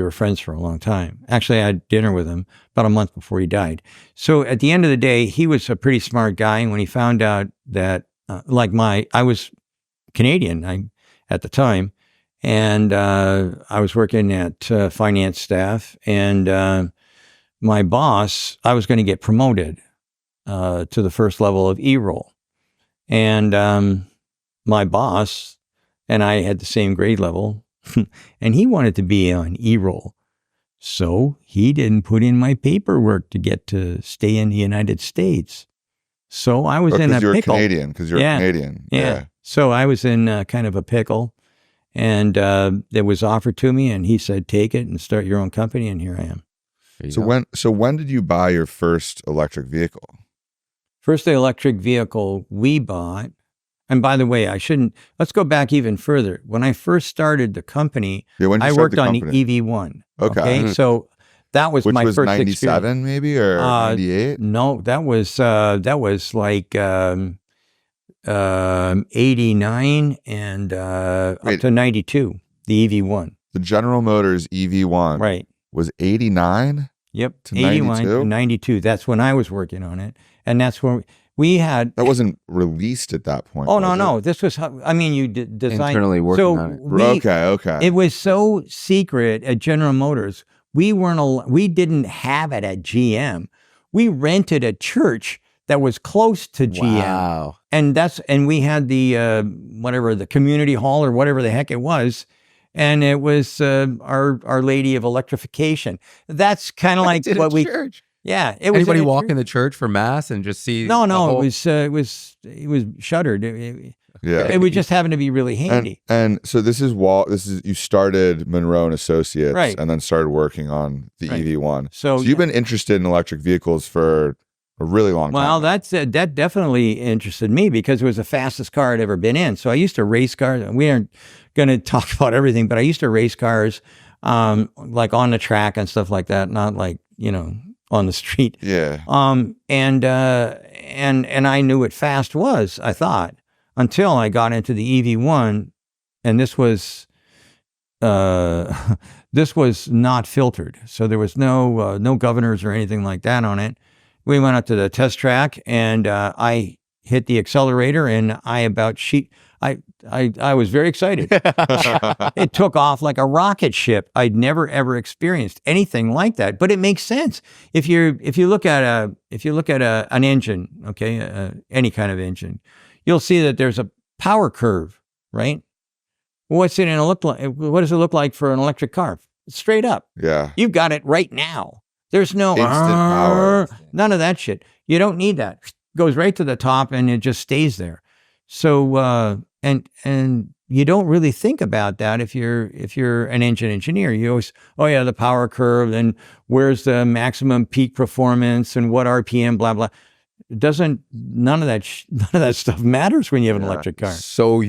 were friends for a long time. Actually, I had dinner with him about a month before he died. So at the end of the day, he was a pretty smart guy. And when he found out that, I was Canadian at the time, and I was working at finance staff, and my boss, I was going to get promoted to the first level of E-roll. And my boss and I had the same grade level, and he wanted to be on E-roll. So he didn't put in my paperwork to get to stay in the United States. So I was in a pickle.
Because you're Canadian.
Yeah. So I was in kind of a pickle, and it was offered to me, and he said, take it and start your own company, and here I am.
So when did you buy your first electric vehicle?
First electric vehicle we bought. And by the way, let's go back even further. When I first started the company, I worked on the EV1. Okay. So that was my first
97
experience.
Maybe, or 98?
No, that was like 89 and up to 92, the EV1.
The General Motors EV1 was 89?
Yep,
to
81
92?
to 92. That's when I was working on it. And that's when we had...
That wasn't released at that point.
Oh, no. This was, you designed...
Internally working on it.
Okay.
It was so secret at General Motors. We didn't have it at GM. We rented a church that was close to GM.
Wow.
And we had the community hall or whatever the heck it was. And it was Our Lady of Electrification. That's kind of like what we...
Church.
Yeah, it was.
Anybody walk in the church for mass and just see?
No, it was shuttered. It would just happen to be really handy.
And so this is you started Munro and Associates, and then started working on the EV1. So you've been interested in electric vehicles for a really long time.
Well, that definitely interested me because it was the fastest car I'd ever been in. So I used to race cars. We aren't going to talk about everything, but I used to race cars. like on the track and stuff like that, not like, you know, on the street.
Yeah.
And I knew what fast was, I thought, until I got into the EV1, and this was not filtered. So there was no governors or anything like that on it. We went up to the test track, and I hit the accelerator, and I was very excited. It took off like a rocket ship. I'd never ever experienced anything like that, but it makes sense if you look at an engine, okay, any kind of engine, you'll see that there's a power curve, right? What's it gonna look like? What does it look like for an electric car? Straight up.
Yeah.
You've got it right now. There's no
Instant power.
None of that shit. You don't need that. Goes right to the top and it just stays there. So and you don't really think about that if you're an engine engineer. You always, oh yeah, the power curve, and where's the maximum peak performance and what RPM, blah blah. None of that stuff matters when you have an electric car.
So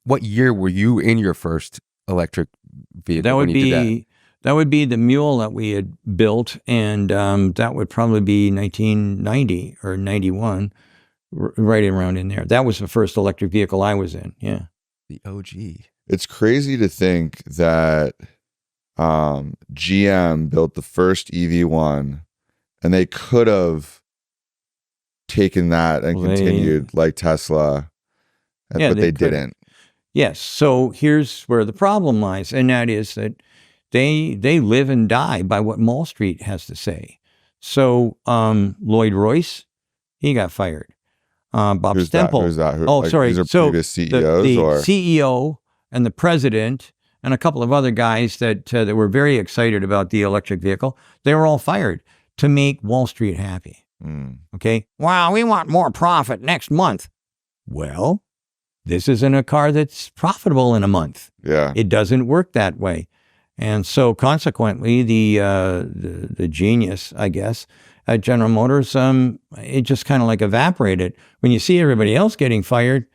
what year were you in your first electric vehicle?
That would be the mule that we had built, and that would probably be 1990 or 91, right around in there. That was the first electric vehicle I was in. Yeah,
the OG.
It's crazy to think that GM built the first EV1, and they could have taken that and continued like Tesla, but they didn't.
Yes. So here's where the problem lies, and that is that they live and die by what Wall Street has to say. So Lloyd Royce, he got fired. Bob Stemple.
Who's that?
Sorry.
These are
so
previous CEOs,
the
or
CEO and the president and a couple of other guys that were very excited about the electric vehicle, they were all fired to make Wall Street happy. Okay. Wow, we want more profit next month. Well, this isn't a car that's profitable in a month.
Yeah.
It doesn't work that way. And so consequently, the genius, I guess, at General Motors, it just kind of like evaporated. When you see everybody else getting fired,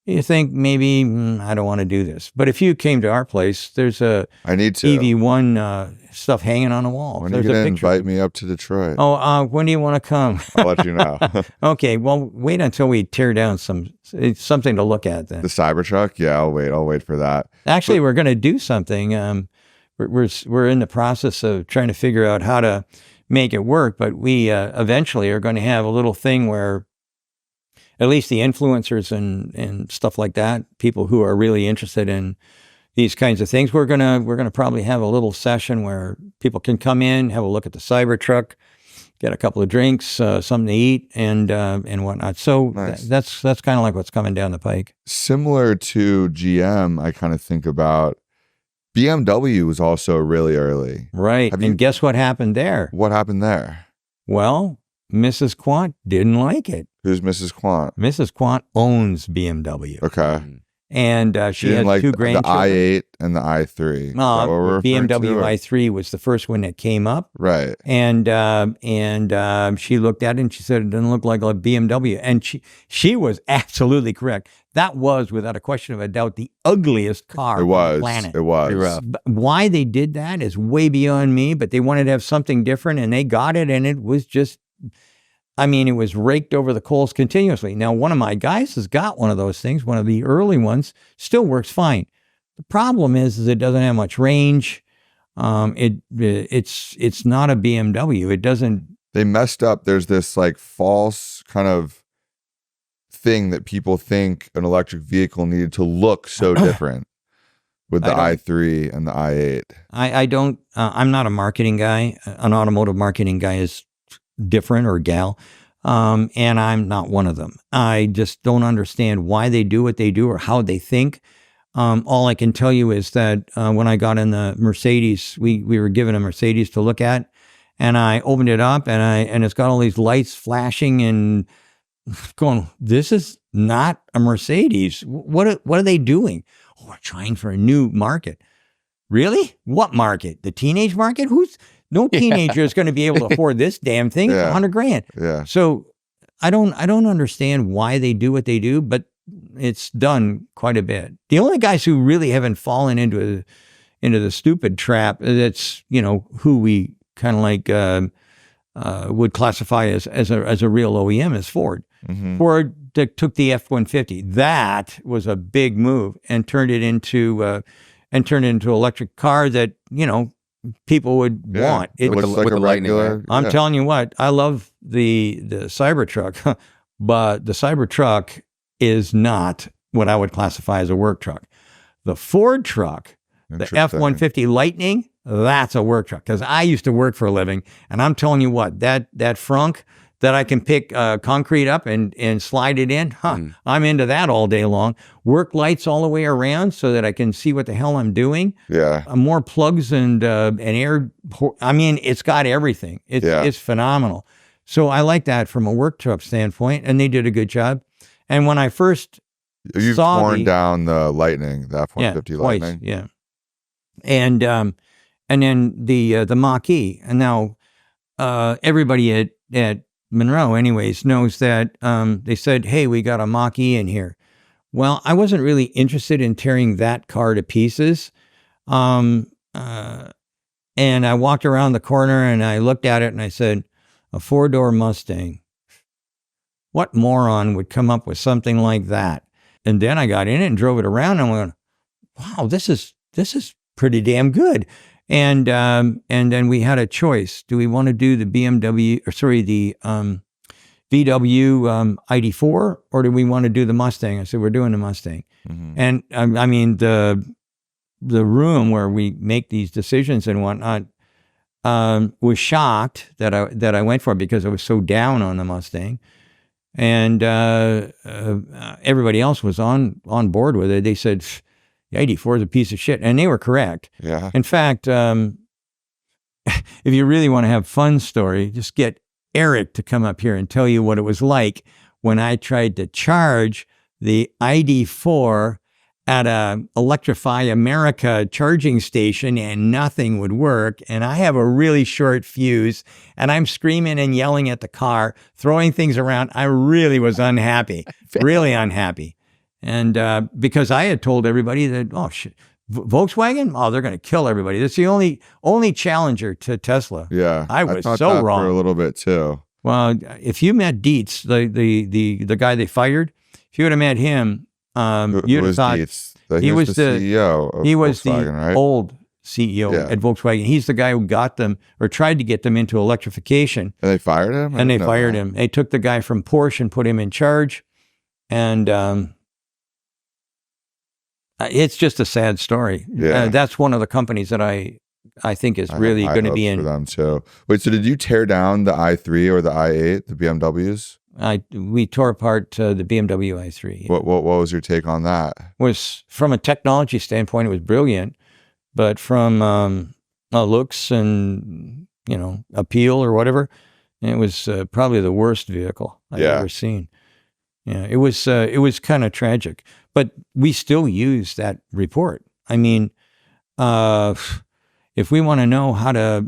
you think maybe I don't want to do this. But if you came to our place, there's
I need to
EV1 stuff hanging on the wall.
When are you going to invite me up to Detroit?
Oh, when do you want to come?
I'll let you know.
Okay, well, wait until we tear down something to look at then.
The Cybertruck? Yeah, I'll wait for that.
Actually, we're going to do something. We're in the process of trying to figure out how to make it work, but we eventually are going to have a little thing where at least the influencers and stuff like that, people who are really interested in these kinds of things, we're gonna probably have a little session where people can come in, have a look at the Cybertruck, get a couple of drinks, something to eat, and whatnot. So
nice.
That's kind of like what's coming down the pike.
Similar to GM, I kind of think about BMW was also really early.
Right. And guess what happened there?
What happened there?
Well, Mrs. Quant didn't like it.
Who's Mrs. Quant?
Mrs. Quant owns BMW.
Okay.
And she
didn't
has
like
two grandchildren.
The i8 and the i3.
BMW i3 was the first one that came up.
Right.
And she looked at it and she said, it doesn't look like a BMW. And she was absolutely correct. That was, without a question of a doubt, the ugliest car on the planet.
It was.
Why they did that is way beyond me, but they wanted to have something different, and they got it, and it was just, I mean, it was raked over the coals continuously. Now, one of my guys has got one of those things, one of the early ones, still works fine. The problem is it doesn't have much range. It's not a BMW. It doesn't.
They messed up. There's this like false kind of thing that people think an electric vehicle needed to look so different with the i3 and the i8.
I don't. I'm not a marketing guy. An automotive marketing guy is different, or gal, and I'm not one of them. I just don't understand why they do what they do or how they think. All I can tell you is that when I got in the Mercedes, we were given a Mercedes to look at, and I opened it up, and it's got all these lights flashing and going, this is not a Mercedes. What are they doing? Oh, we're trying for a new market. Really? What market? The teenage market? No teenager is going to be able to afford this damn thing. It's $100,000.
Yeah.
So I don't understand why they do what they do, but it's done quite a bit. The only guys who really haven't fallen into into the stupid trap. That's, you know, who we kind of like would classify as a real OEM is Ford. Ford that took the F-150. That was a big move and turned it into an electric car that, you know, people would want.
It looks like a regular.
I'm telling you what, I love the Cybertruck, but the Cybertruck is not what I would classify as a work truck. The Ford truck, the F-150 Lightning, that's a work truck, because I used to work for a living, and I'm telling you what, that frunk that I can pick concrete up and slide it in, I'm into that all day long. Work lights all the way around so that I can see what the hell I'm doing.
Yeah.
More plugs and air. I mean, it's got everything. It's phenomenal. So I like that from a work truck standpoint, and they did a good job. And when I first
You've torn down the Lightning, the F-150 Lightning.
Yeah. And then the Mach-E. And now everybody at Munro anyways knows that they said, hey, we got a Mach-E in here. Well, I wasn't really interested in tearing that car to pieces. And I walked around the corner and I looked at it and I said, a 4-door Mustang. What moron would come up with something like that? And then I got in it and drove it around and went, wow, this is pretty damn good. And then we had a choice. Do we want to do the VW ID4, or do we want to do the Mustang? I said, we're doing the Mustang. And I mean, the room where we make these decisions and whatnot was shocked that I went for it, because I was so down on the Mustang. And everybody else was on board with it. They said, the 84 is a piece of shit. And they were correct.
Yeah.
In fact, if you really want to have fun story, just get Eric to come up here and tell you what it was like when I tried to charge the ID4 at a Electrify America charging station and nothing would work. And I have a really short fuse and I'm screaming and yelling at the car, throwing things around. I really was unhappy, really unhappy. And because I had told everybody that, oh, shit, Volkswagen, oh, they're going to kill everybody. That's the only challenger to Tesla.
Yeah.
I was
thought
so
that
wrong.
For a little bit too.
Well, if you met Dietz, the guy they fired, if you would have met him, you'd have thought
he was the CEO of Volkswagen, right?
Old CEO at Volkswagen. He's the guy who got them or tried to get them into electrification.
And they fired him?
And they fired him. They took the guy from Porsche and put him in charge. And it's just a sad story.
Yeah.
That's one of the companies that I think is really going to be in.
For them too. Wait, so did you tear down the i3 or the i8, the BMWs?
We tore apart the BMW i3.
What was your take on that?
Was from a technology standpoint, it was brilliant, but from looks and appeal or whatever, it was probably the worst vehicle I've ever seen. Yeah, it was kind of tragic, but we still use that report. I mean, if we want to know how to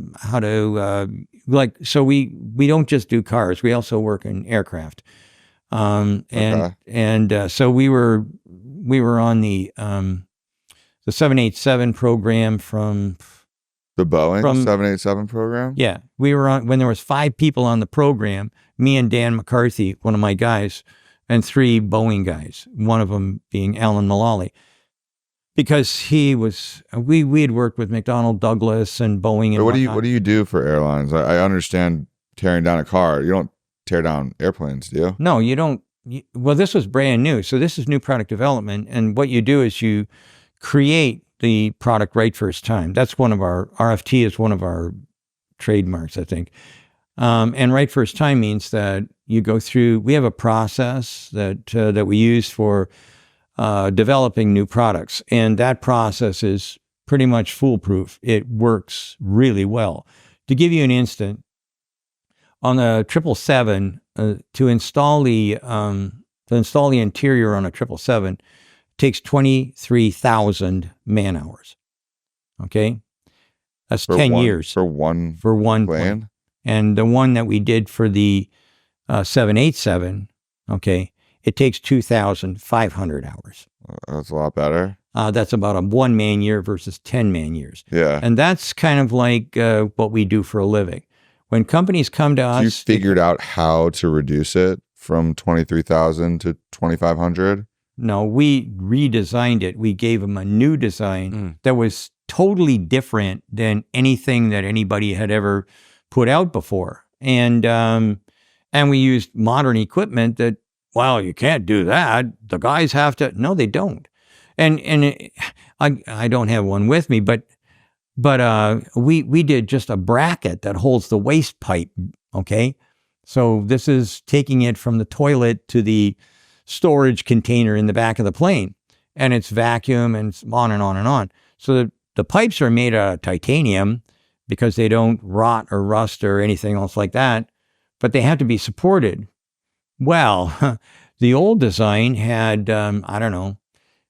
so we don't just do cars. We also work in aircraft. So we were on the 787 program from
the Boeing 787 program.
Yeah, we were on when there was 5 people on the program. Me and Dan McCarthy, one of my guys, and 3 Boeing guys. One of them being Alan Mullally. Because he was, we had worked with McDonnell Douglas and Boeing. And
what do you do for airlines? I understand tearing down a car. You don't tear down airplanes, do you?
No, you don't. Well, this was brand new. So this is new product development. And what you do is you create the product right first time. That's one of our, RFT is one of our trademarks, I think. And right first time means that you go through, we have a process that we use for developing new products. And that process is pretty much foolproof. It works really well. To give you an instant, on the 777, to install the interior on a 777 takes 23,000 man hours. Okay, that's 10 years
for one plane.
And the one that we did for the 787, okay, it takes 2,500 hours.
That's a lot better.
That's about a 1 man year versus 10 man years.
Yeah.
And that's kind of like what we do for a living. When companies come to us,
you figured out how to reduce it from 23,000 to 2,500?
No, we redesigned it. We gave them a new design that was totally different than anything that anybody had ever put out before. And we used modern equipment that, well, you can't do that. The guys have to. No, they don't. I don't have one with me, but we did just a bracket that holds the waste pipe. Okay. So this is taking it from the toilet to the storage container in the back of the plane, and it's vacuum and on and on and on. So the pipes are made out of titanium because they don't rot or rust or anything else like that, but they have to be supported. Well, the old design had, I don't know,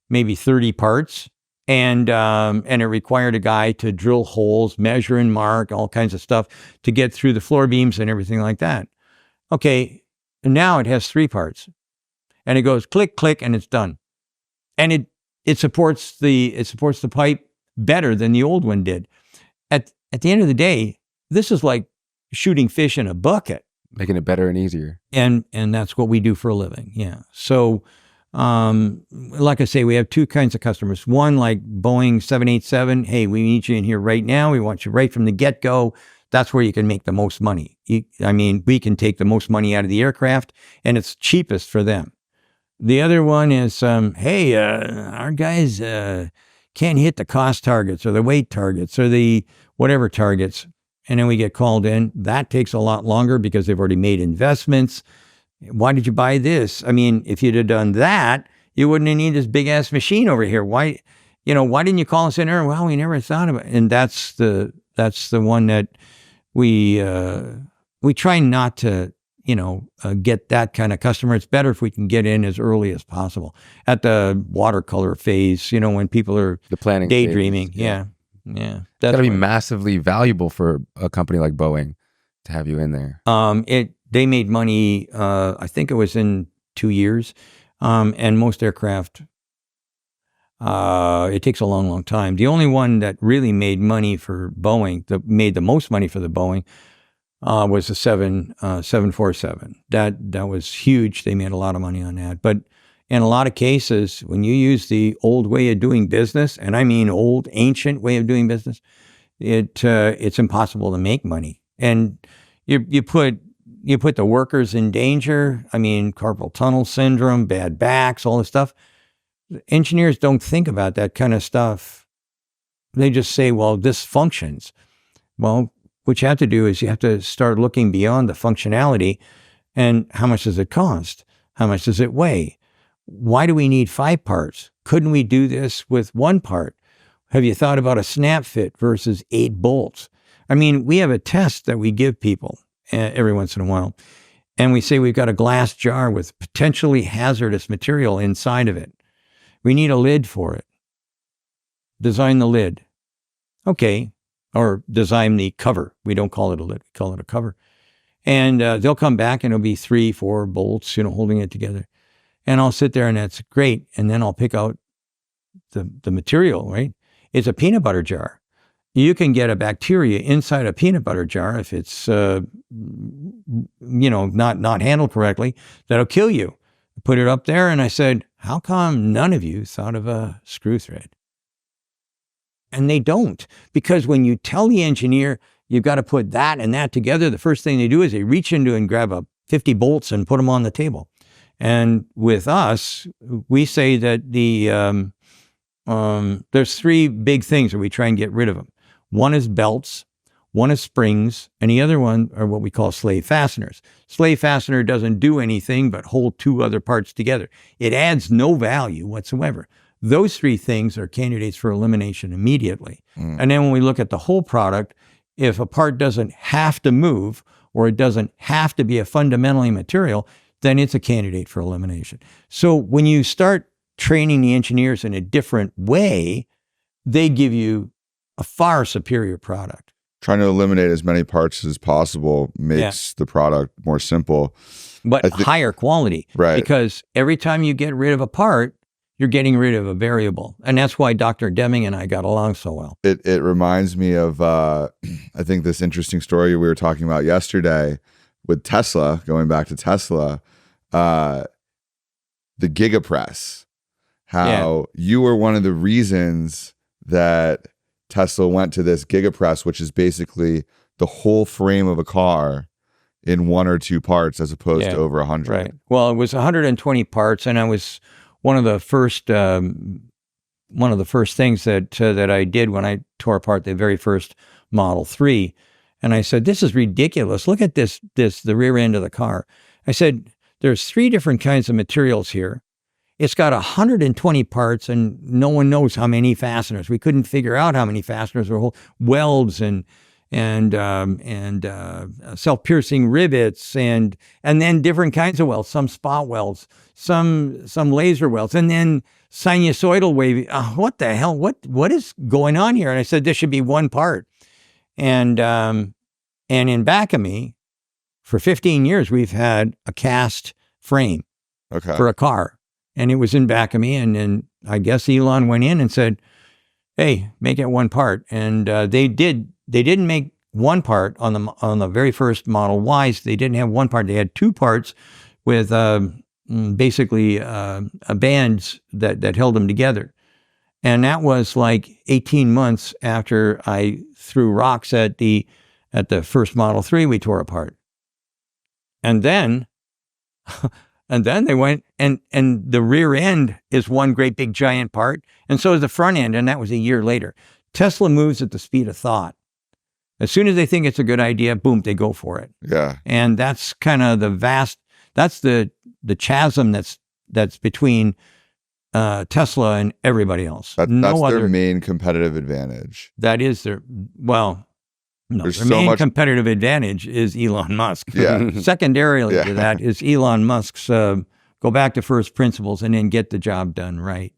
maybe 30 parts, and it required a guy to drill holes, measure and mark, all kinds of stuff to get through the floor beams and everything like that. Okay, now it has 3 parts, and it goes click, click, and it's done. And it supports the pipe better than the old one did. At the end of the day, this is like shooting fish in a bucket.
Making it better and easier.
And that's what we do for a living. Yeah. So, like I say, we have 2 kinds of customers. One, like Boeing 787. Hey, we need you in here right now. We want you right from the get-go. That's where you can make the most money. We can take the most money out of the aircraft, and it's cheapest for them. The other one is, hey, our guys can't hit the cost targets or the weight targets or the whatever targets. And then we get called in. That takes a lot longer because they've already made investments. Why did you buy this? I mean, if you'd have done that, you wouldn't have needed this big ass machine over here. Why didn't you call us in there? Well, we never thought of it. And that's the one that we try not to, get that kind of customer. It's better if we can get in as early as possible at the watercolor phase, when people are
the planning
daydreaming.
Phase.
Yeah.
It's got to be massively valuable for a company like Boeing to have you in there.
They made money, I think it was in 2 years. And most aircraft, it takes a long, long time. The only one that really made money for Boeing, that made the most money for the Boeing, was the 747. That was huge. They made a lot of money on that. But in a lot of cases, when you use the old way of doing business, and I mean old, ancient way of doing business, it's impossible to make money. And you put the workers in danger. I mean, carpal tunnel syndrome, bad backs, all this stuff. Engineers don't think about that kind of stuff. They just say, well, this functions. Well, what you have to do is you have to start looking beyond the functionality and how much does it cost? How much does it weigh? Why do we need 5 parts? Couldn't we do this with 1 part? Have you thought about a snap fit versus 8 bolts? I mean, we have a test that we give people every once in a while, and we say we've got a glass jar with potentially hazardous material inside of it. We need a lid for it. Design the lid. Okay. Or design the cover. We don't call it a lid. We call it a cover. And they'll come back and it'll be 3, 4 bolts, holding it together. And I'll sit there and that's great. And then I'll pick out the material, right? It's a peanut butter jar. You can get a bacteria inside a peanut butter jar if it's, not handled correctly. That'll kill you. Put it up there and I said, how come none of you thought of a screw thread? And they don't, because when you tell the engineer you've got to put that and that together, the first thing they do is they reach into and grab up 50 bolts and put them on the table. And with us, we say that there's 3 big things that we try and get rid of them. One is belts, one is springs, and the other one are what we call slave fasteners. Slave fastener doesn't do anything but hold 2 other parts together. It adds no value whatsoever. Those 3 things are candidates for elimination immediately. And then when we look at the whole product, if a part doesn't have to move or it doesn't have to be a fundamentally material, then it's a candidate for elimination. So when you start training the engineers in a different way, they give you a far superior product.
Trying to eliminate as many parts as possible makes the product more simple.
But higher quality.
Right.
Because every time you get rid of a part, you're getting rid of a variable. And that's why Dr. Deming and I got along so well.
It reminds me of, I think, this interesting story we were talking about yesterday with Tesla, going back to Tesla, the GigaPress, how you were one of the reasons that Tesla went to this GigaPress, which is basically the whole frame of a car in 1 or 2 parts as opposed to over 100.
Right. Well, it was 120 parts, and I was one of the first things that I did when I tore apart the very first Model 3. And I said, this is ridiculous. Look at the rear end of the car. I said, there's 3 different kinds of materials here. It's got 120 parts, and no one knows how many fasteners. We couldn't figure out how many fasteners or welds and self-piercing rivets, and then different kinds of welds, some spot welds, some laser welds, and then sinusoidal wave. What the hell? What is going on here? And I said, this should be one part. And in back of me, for 15 years, we've had a cast frame for a car. And it was in back of me. And then I guess Elon went in and said, hey, make it one part. And they didn't make one part on the very first Model Ys. They didn't have one part. They had 2 parts with basically bands that held them together. And that was like 18 months after I threw rocks at the first Model 3 we tore apart. And then they went and the rear end is one great big giant part, and so is the front end, and that was a year later. Tesla moves at the speed of thought. As soon as they think it's a good idea, boom, they go for it.
Yeah.
And that's kind of that's the chasm that's between Tesla and everybody else.
That's their main competitive advantage.
That is their, well, no, their main competitive advantage is Elon Musk.
Yeah.
Secondarily to that is Elon Musk's go back to first principles and then get the job done right.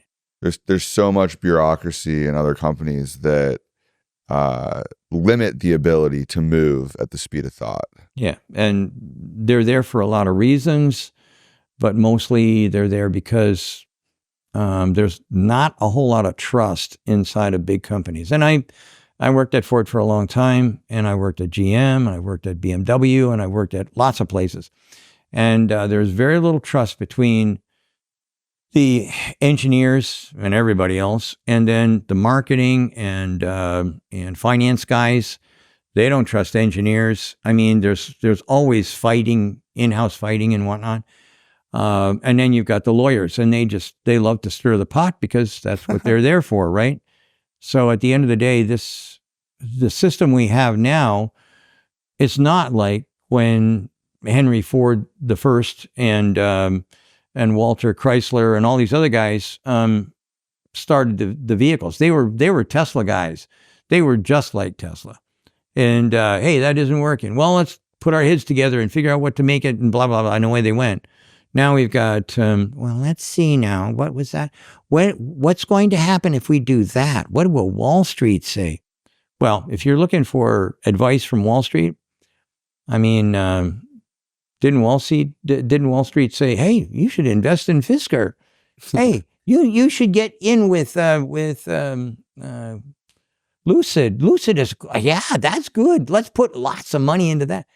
There's so much bureaucracy in other companies that limit the ability to move at the speed of thought.
Yeah, and they're there for a lot of reasons, but mostly they're there because there's not a whole lot of trust inside of big companies. And I worked at Ford for a long time, and I worked at GM, and I worked at BMW, and I worked at lots of places. And there's very little trust between the engineers and everybody else, and then the marketing and finance guys. They don't trust engineers. I mean, there's always fighting, in-house fighting and whatnot. And then you've got the lawyers, and they love to stir the pot because that's what they're there for, right? So at the end of the day, the system we have now, it's not like when Henry Ford the first and Walter Chrysler and all these other guys started the vehicles. They were Tesla guys. They were just like Tesla. And hey, that isn't working. Well, let's put our heads together and figure out what to make it, and blah blah blah. And away they went. Now we've got, well, let's see now. What was that? What's going to happen if we do that? What will Wall Street say? Well, if you're looking for advice from Wall Street, I mean, didn't Wall Street say, hey, you should invest in Fisker? Hey, you should get in with Lucid. Lucid is, yeah, that's good. Let's put lots of money into that.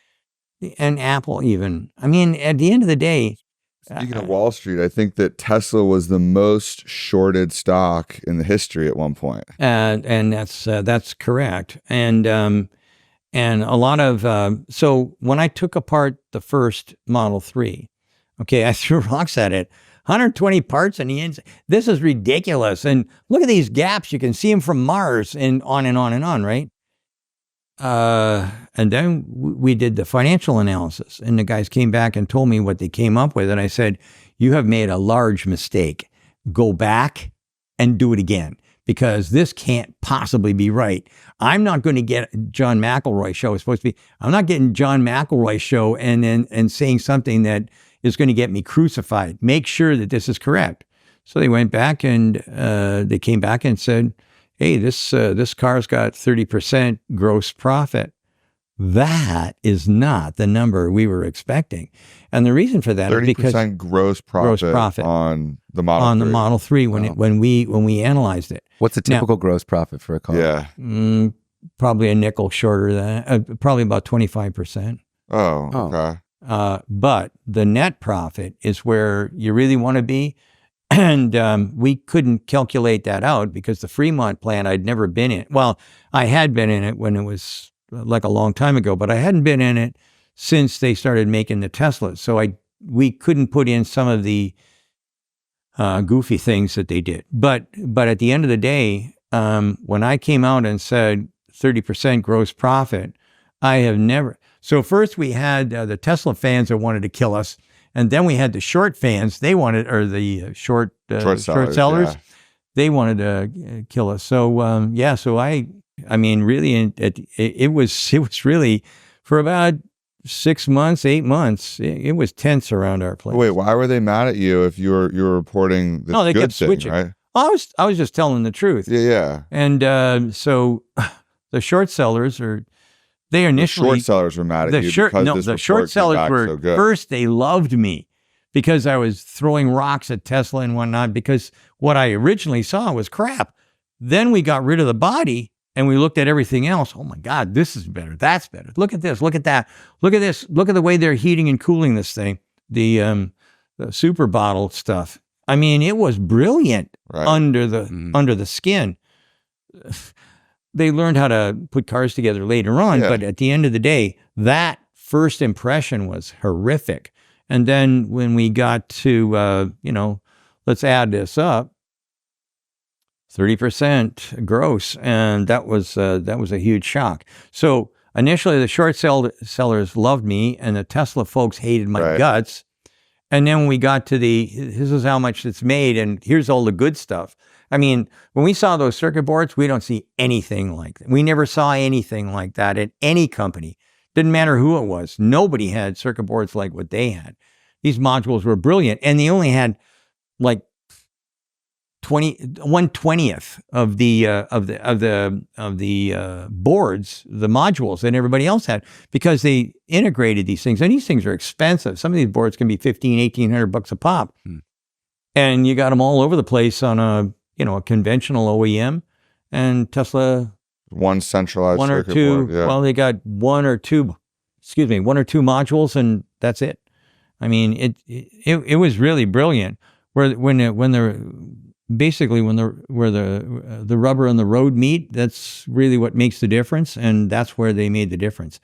And Apple even. I mean, at the end of the day,
speaking of Wall Street, I think that Tesla was the most shorted stock in the history at one point.
And that's correct. And a lot of, so when I took apart the first Model 3, okay, I threw rocks at it, 120 parts in the inside. This is ridiculous. And look at these gaps. You can see them from Mars, and on and on and on, right? And then we did the financial analysis, and the guys came back and told me what they came up with. And I said, you have made a large mistake. Go back and do it again, because this can't possibly be right. I'm not going to get John McElroy show. It's supposed to be, I'm not getting John McElroy show and saying something that is going to get me crucified. Make sure that this is correct. So they went back and they came back and said, hey, this car's got 30% gross profit. that is not the number we were expecting. And the reason for that is because
30% gross profit on the Model 3.
On the Model 3 when we analyzed it.
What's the typical gross profit for a car?
Yeah.
Probably a nickel shorter than probably about 25%.
Oh, okay.
But the net profit is where you really want to be. And we couldn't calculate that out because the Fremont plant I'd never been in. Well, I had been in it when it was like a long time ago, but I hadn't been in it since they started making the Teslas. So we couldn't put in some of the goofy things that they did. But at the end of the day, when I came out and said 30% gross profit, I have never. So first we had the Tesla fans that wanted to kill us. And then we had the short fans. They wanted, or the short sellers. Yeah. They wanted to kill us. So so I mean, really, it was really for about 6 months, 8 months. It was tense around our place.
Wait, why were they mad at you if you were reporting this
they
good
kept
thing,
switching.
right?
I was just telling the truth.
Yeah.
And so the short sellers they initially
the short sellers were mad at you because
the short sellers were
so good.
First they loved me because I was throwing rocks at Tesla and whatnot, because what I originally saw was crap. Then we got rid of the body and we looked at everything else. Oh my God, this is better. That's better. Look at this. Look at that. Look at this. Look at the way they're heating and cooling this thing. The super bottle stuff. I mean, it was brilliant under the skin. They learned how to put cars together later on, but at the end of the day, that first impression was horrific. And then when we got to, let's add this up, 30% gross, and that was a huge shock. So initially, the short sellers loved me, and the Tesla folks hated my guts. And then when we got to this is how much it's made, and here's all the good stuff. I mean, when we saw those circuit boards, we don't see anything like that. We never saw anything like that at any company. Didn't matter who it was. Nobody had circuit boards like what they had. These modules were brilliant, and they only had like 1/20th of the boards, the modules that everybody else had, because they integrated these things. And these things are expensive. Some of these boards can be $1,500-$1,800 a pop, and you got them all over the place on a conventional OEM. And Tesla,
one centralized
one or
circuit
two.
board, yeah.
Well, they got one or two modules, and that's it. I mean, it was really brilliant. Where the rubber and the road meet, that's really what makes the difference, and that's where they made the difference.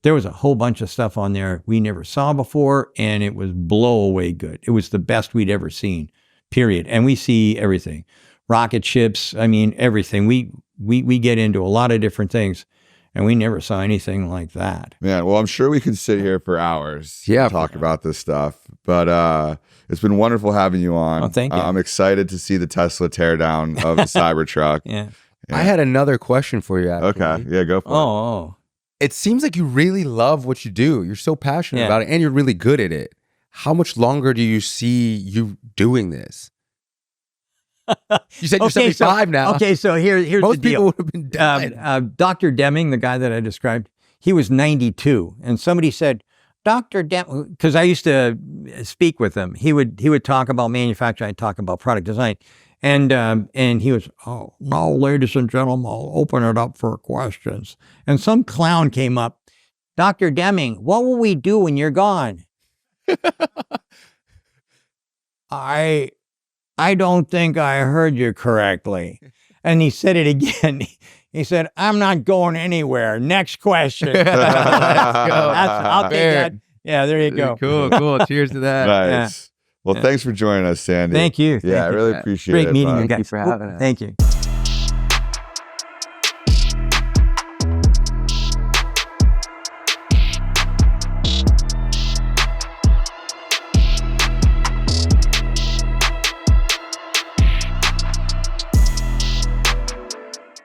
There was a whole bunch of stuff on there we never saw before, and it was blow away good. It was the best we'd ever seen, period. And we see everything, rocket ships. I mean, everything. We get into a lot of different things, and we never saw anything like that.
Man, well, I'm sure we could sit here for hours and talk about this stuff, but it's been wonderful having you on.
Oh, thank you.
I'm excited to see the Tesla teardown of the Cybertruck.
Yeah.
I had another question for you, actually.
Okay, yeah, go for it.
Oh.
It seems like you really love what you do. You're so passionate about it, and you're really good at it. How much longer do you see you doing this? You said you're 75 now.
Okay, so here's
Most
the deal.
people would have been dead.
Dr. Deming, the guy that I described, he was 92, and somebody said, Dr. Deming, because I used to speak with him. He would talk about manufacturing, I'd talk about product design, and he was, now, ladies and gentlemen, I'll open it up for questions. And some clown came up, Dr. Deming, what will we do when you're gone? I don't think I heard you correctly. And he said it again. He said, I'm not going anywhere. Next question. Let's go. I'll take that. Yeah, there you go.
Cool. Cheers to that.
Nice. Well, thanks for joining us, Sandy.
Thank you.
Yeah, I really appreciate it.
Great meeting you guys.
Thank you for having us.
Thank you.